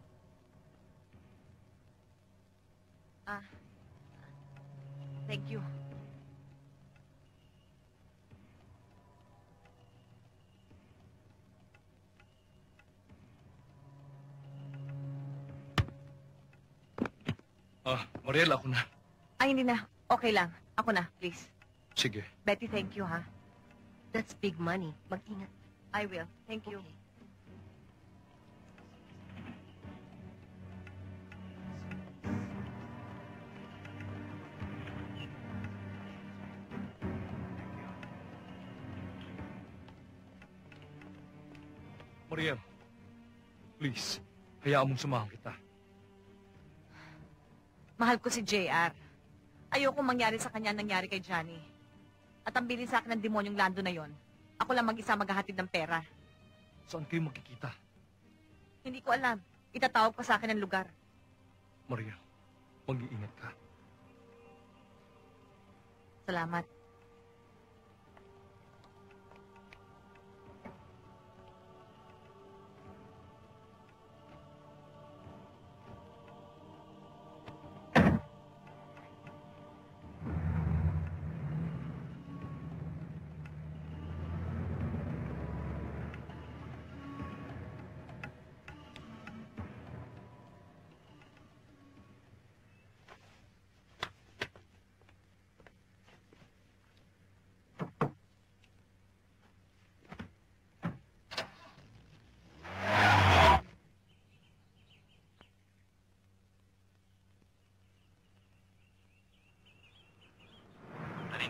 G: Thank you.
C: Mariel, ako na.
G: Ay, hindi na. Okay lang. Ako na, please.
C: Sige.
G: Betty, thank you, ha?
D: That's big money. Mag-ingat.
G: I will. Thank you.
C: Mariel, please, hayaan mong samahan kita.
G: Mahal ko si JR. Ayoko mangyari sa kanya nangyari kay Johnny. At ang bilin sa akin ng demonyong Lando na yon, ako lang mag-isa maghahatid ng pera.
C: Saan kayo magkikita?
G: Hindi ko alam. Itatawag pa sa akin ng lugar.
C: Mariel, mag-iingat ka.
G: Salamat.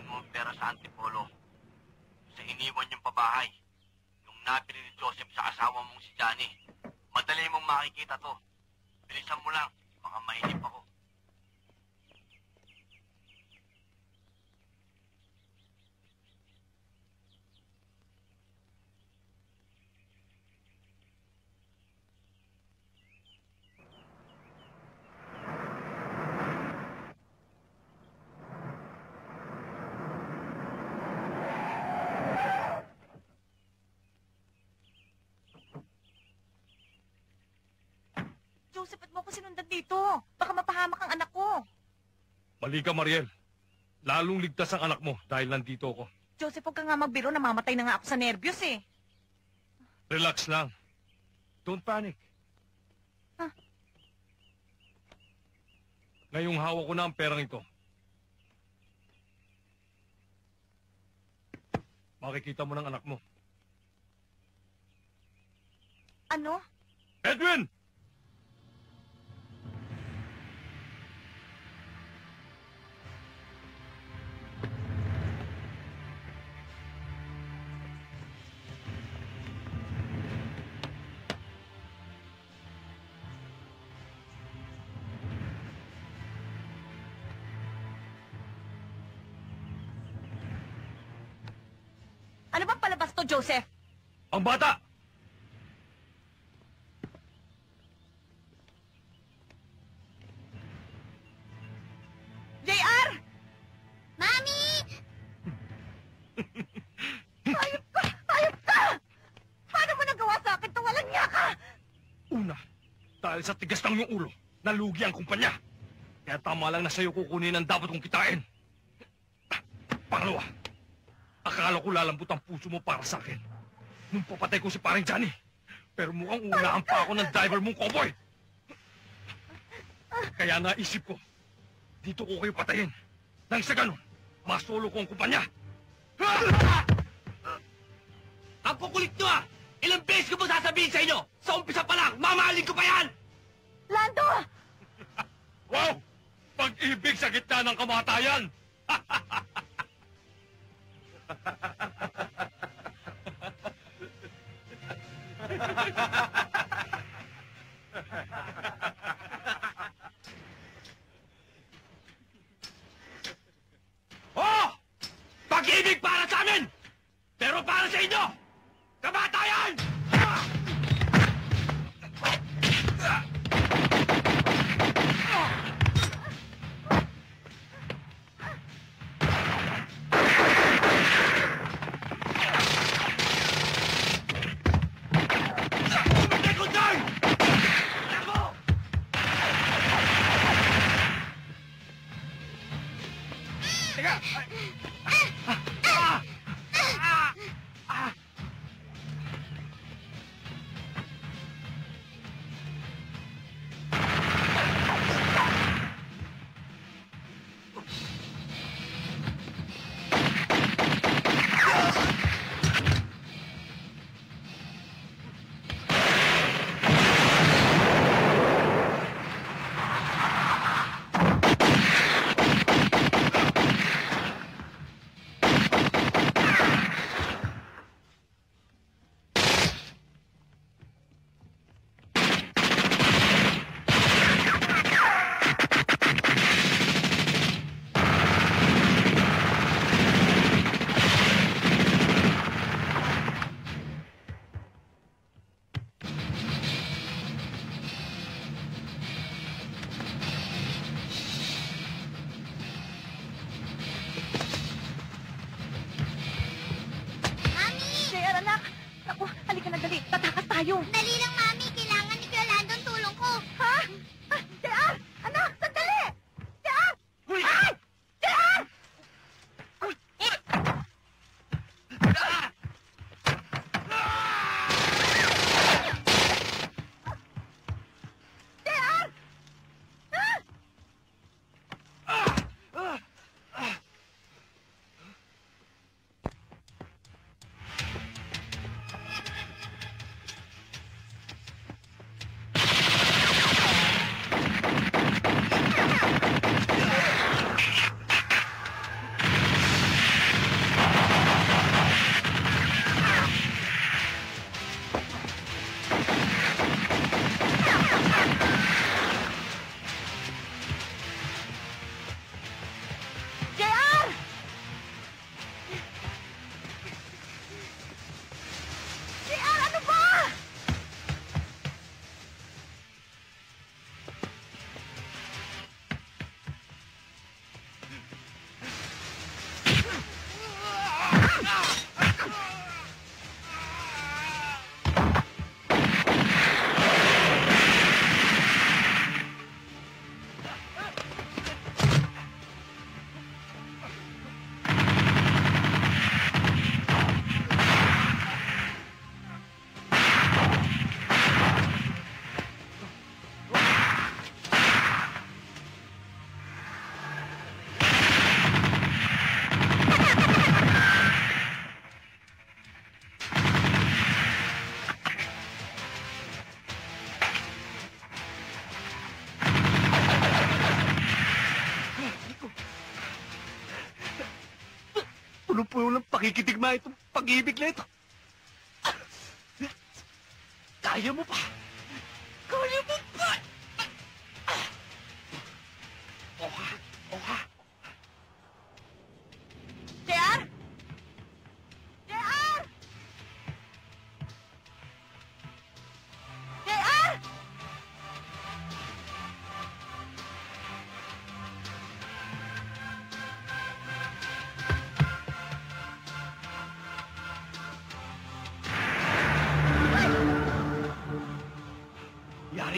B: Mo ang pera sa Antipolo. Sa iniwan yung pabahay. Yung nabili ni Joseph sa asawa mong si Johnny. Madali mong makikita to. Bilisan mo lang. Baka mainip ako.
G: Joseph, ba't mo ko sinundan dito? Baka mapahamak ang anak ko.
C: Mali ka, Mariel. Lalong ligtas ang anak mo dahil nandito ako.
G: Joseph, huwag ka nga magbiro. Namamatay na nga ako sa nervyos eh.
C: Relax lang. Don't panic.
G: Huh?
C: Ngayong hawak ko na ang perang ito. Makikita mo ng anak mo.
G: Ano?
C: Edwin!
G: to, Joseph?
C: Ang bata!
G: JR!
F: Mami!
G: Hayop ka! Hayop ka! Paano mo nagawa sa akin ito? Walang niya ka!
C: Una, dahil sa tigas ng iyong ulo, nalugi ang kumpanya. Kaya tama lang na sa'yo kukunin ang dapat kong kitain. Pangalawa, akala ko lalambot ang puso mo para sa akin. Nung papatay ko si paring Johnny. Pero mukhang unahan pa ako ng driver mong cowboy. Kaya naisip ko, dito ko kayo patayin. Nang sa ganun, masolo ko ang kumpanya.
B: Ang kukulit nyo ah! Ilang beses ko ba sasabihin sa inyo? Sa umpisa pa lang, mamahalin ko pa yan!
G: Lando!
C: Wow! Pag-ibig sa gitna ng kamatayan!
B: Oh! Pag-ibig para sa amin! Pero para sa inyo, kamatayan!
G: tayo.
F: Dali lang, Mami. Kailangan ni Kuya Lando ang tulong ko. Ha? JR! Anak! Sandali! JR!
B: Uy!
F: Ay! JR!
B: Uy! Uy!
F: JR!
G: JR! JR, ano ba?
B: Puno-puno ng pakikitigma itong pag-ibig na ito. Kaya mo pa! Kaya mo pa! Oha! Oha!
G: JR! JR!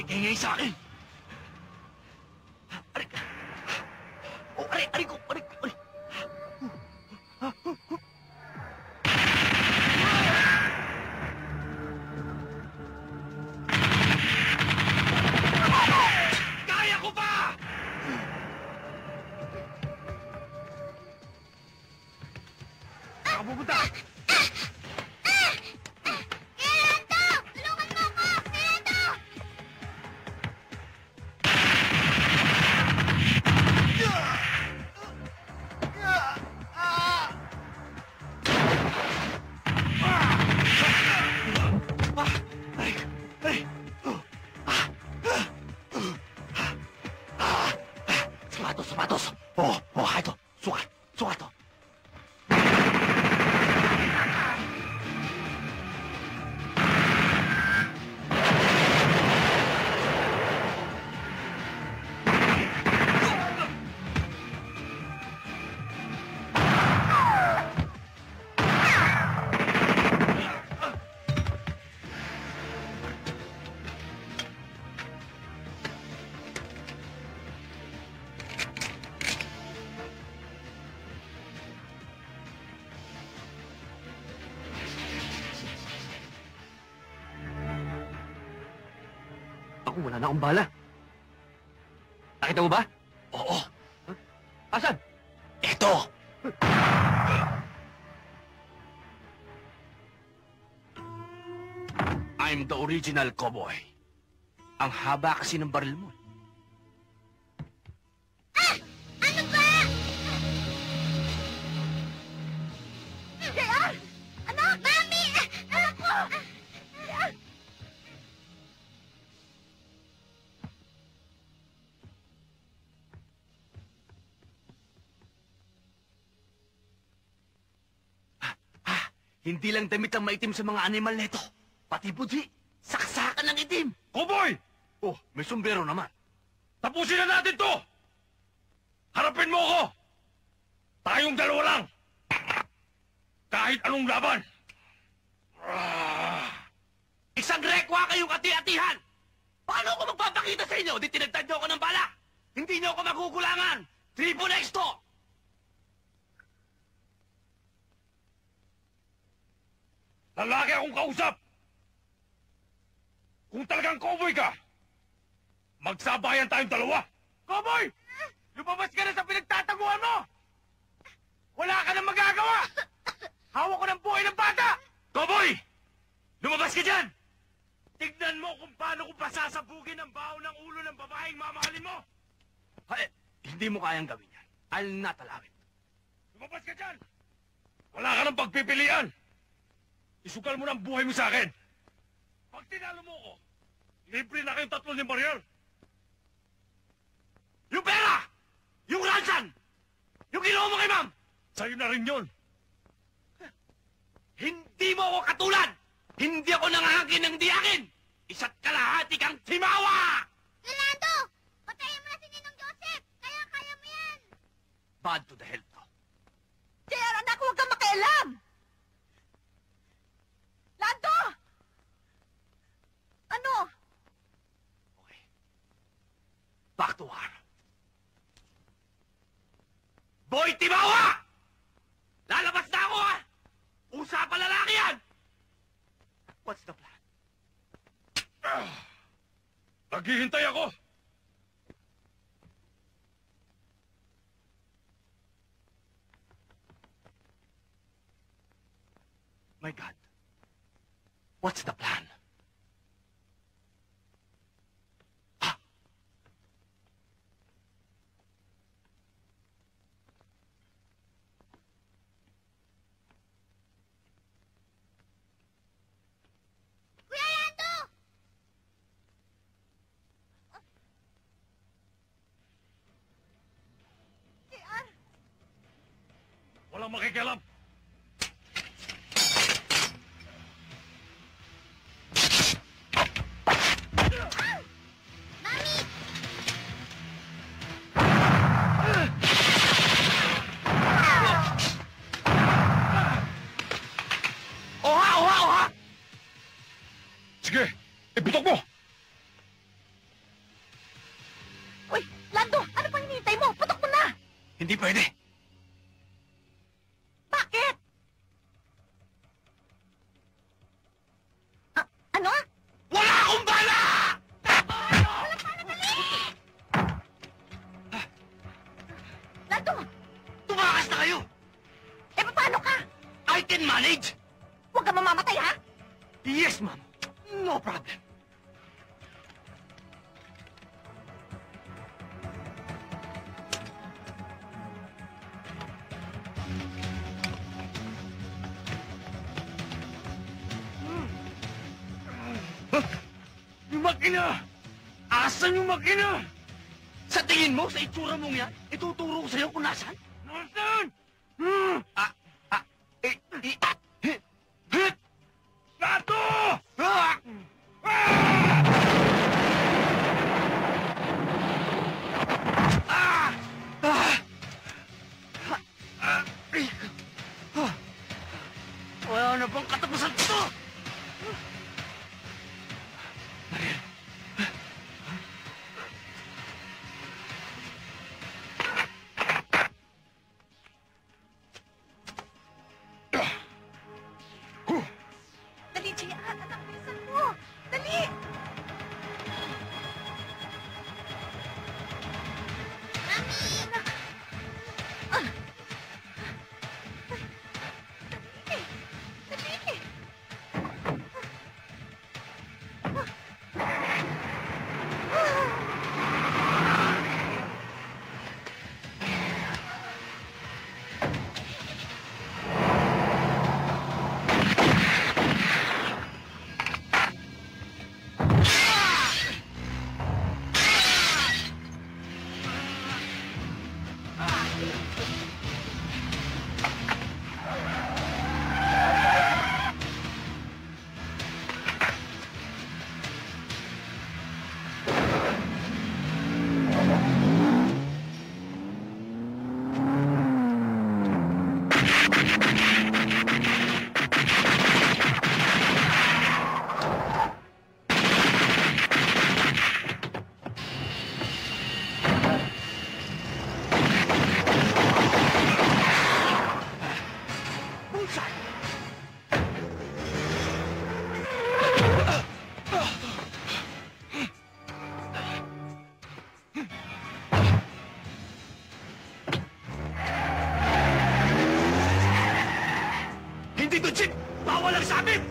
B: Ingay sa akin! Aray! Oh, aray! Aray ko! Aray ko! Aray! Kaya ko pa! Saan ka pupunta? Sapatos! Ito. Sukat to. Ako, wala na akong bala. Nakita mo ba? Oo. Huh? Asan? Ito! I'm the original cowboy. Ang haba kasi ng baril mo.
F: Ano ba? JR! Anak! Mami! Anak ko!
B: Hindi lang damit ang maitim sa mga animal neto. Pati budhi, saksakan ng itim.
C: Cowboy!
B: Oh, may sombrero naman.
C: Tapusin na natin to! Harapin mo ako! Tayong dalawa lang! Kahit anong laban!
B: Isang rekwa kayong ati-atihan! Paano ako magpapakita sa inyo? Di tinagtad niyo ako ng bala! Hindi niyo ako makukulangan! Triple X to!
C: Lalaki akong kausap! Kung talagang cowboy ka, magsabayan tayong dalawa!
B: Cowboy! Lumabas ka na sa pinagtataguan mo! Wala ka nang magagawa! Hawak ko ng buhay ng bata!
C: Cowboy! Lumabas ka dyan! Tignan mo kung paano ko pasasabugin ang baho ng ulo ng babaeng mamahalin mo!
B: Ay, hindi mo kayang gawin yan. I'll not allow it.
C: Lumabas ka dyan! Wala ka ng pagpipilian! Isugal mo ng buhay mo sa akin! Pag tinalo mo ko, libre na kayong 3 ni Mariel!
B: Yung pera! Yung ransan! Yung ginawa mo kay ma'am!
C: Sa'yo na rin yun!
B: Hindi mo ako katulad! Hindi ako nangahangkin ng di akin! Isa't kalahati kang timawa!
F: Rolando! Patayin mo na si Ninong Joseph! Kaya mo yan!
B: Bad to the health to.
G: JR, anak, huwag kang makialam! Lando! Ano?
B: Okay. Back to war. Boy Timawa! Lalabas na ako, ha! Usapan lalaki yan! What's the plan?
C: Naghihintay ako!
B: My God. What's the plan?
F: Kuya Lando!
G: JR!
C: Walang makikialam! Sige, iputok mo!
B: Hindi pwede.
G: Bakit? Ano?
B: Wala akong bala!
G: Lando!
B: Tumakas na kayo!
G: Eh, paano ka?
B: I can manage!
G: Huwag ka mamamatay, ha?
B: Yes, ma'am. No problem. Yung makina! Asan yung makina? Sa tingin mo, sa itsura mong yan, ituturo ko sa'yo kung nasan? Nasan? Gato! Wala na bang katapusan ito?
G: Dali, Jay. Anak, bilisan mo. Dali! Hindi to, Chip! Bawal ang sabit!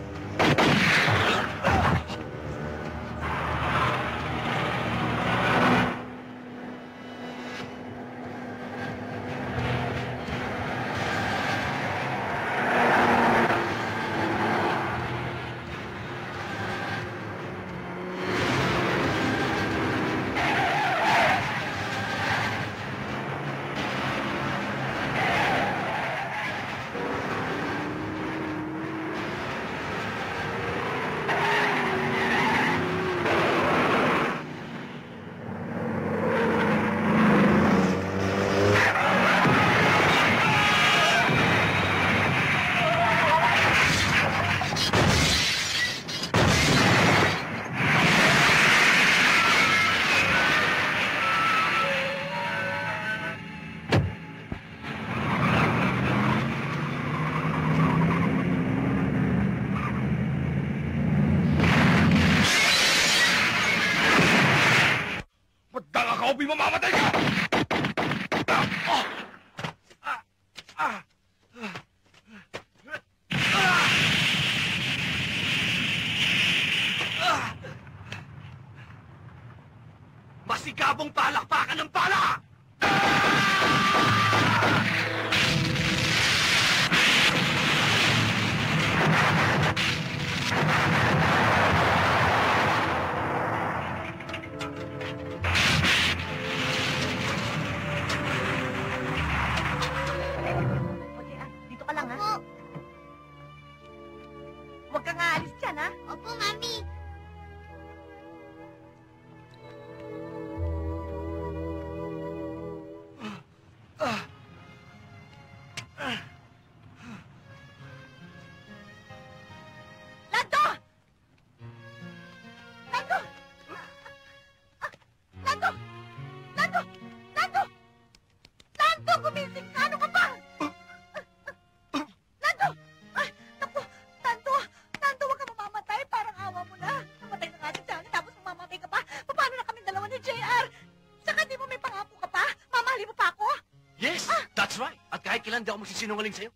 B: At kahit kailan di ako magsisinungaling sa'yo.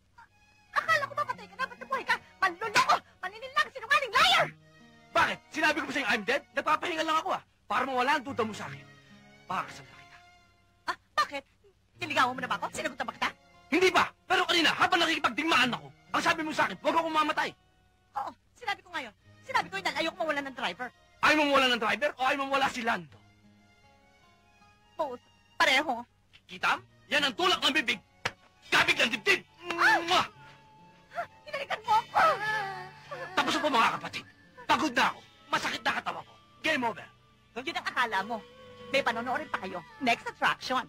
G: Akala ko ba patay ka na? Ba't nabuhay ka? Manluloko! Maninilang! Sinungaling! Liar!
B: Bakit? Sinabi ko ba sa'yo I'm dead? Nagpapahinga lang ako para mawala ang duda mo sa akin. Pakakasal na kita.
G: Ah, bakit? Niligawan mo na ba ako? Sinagutan ba kita?
B: Hindi ba? Pero kanina, habang nakikipagdigmaan ako, ang sabi mo sa akin, huwag akong mamatay.
G: Oo, sinabi ko ngayon. Sinabi ko yun, ayoko mawala ng driver.
B: Ayaw mo mawala ng driver o ayaw mo mawala si Lando?
G: Both. Pareho.
B: Kita? Yan ang tulak ng bibig. Kabig ng dibdib. Mwah!
G: Hinalikan mo ako!
B: Tapos po mga kapatid. Pagod na ako. Masakit na katawan ko. Game over.
G: Yun ang akala mo. May panonoorin pa kayo. Next attraction.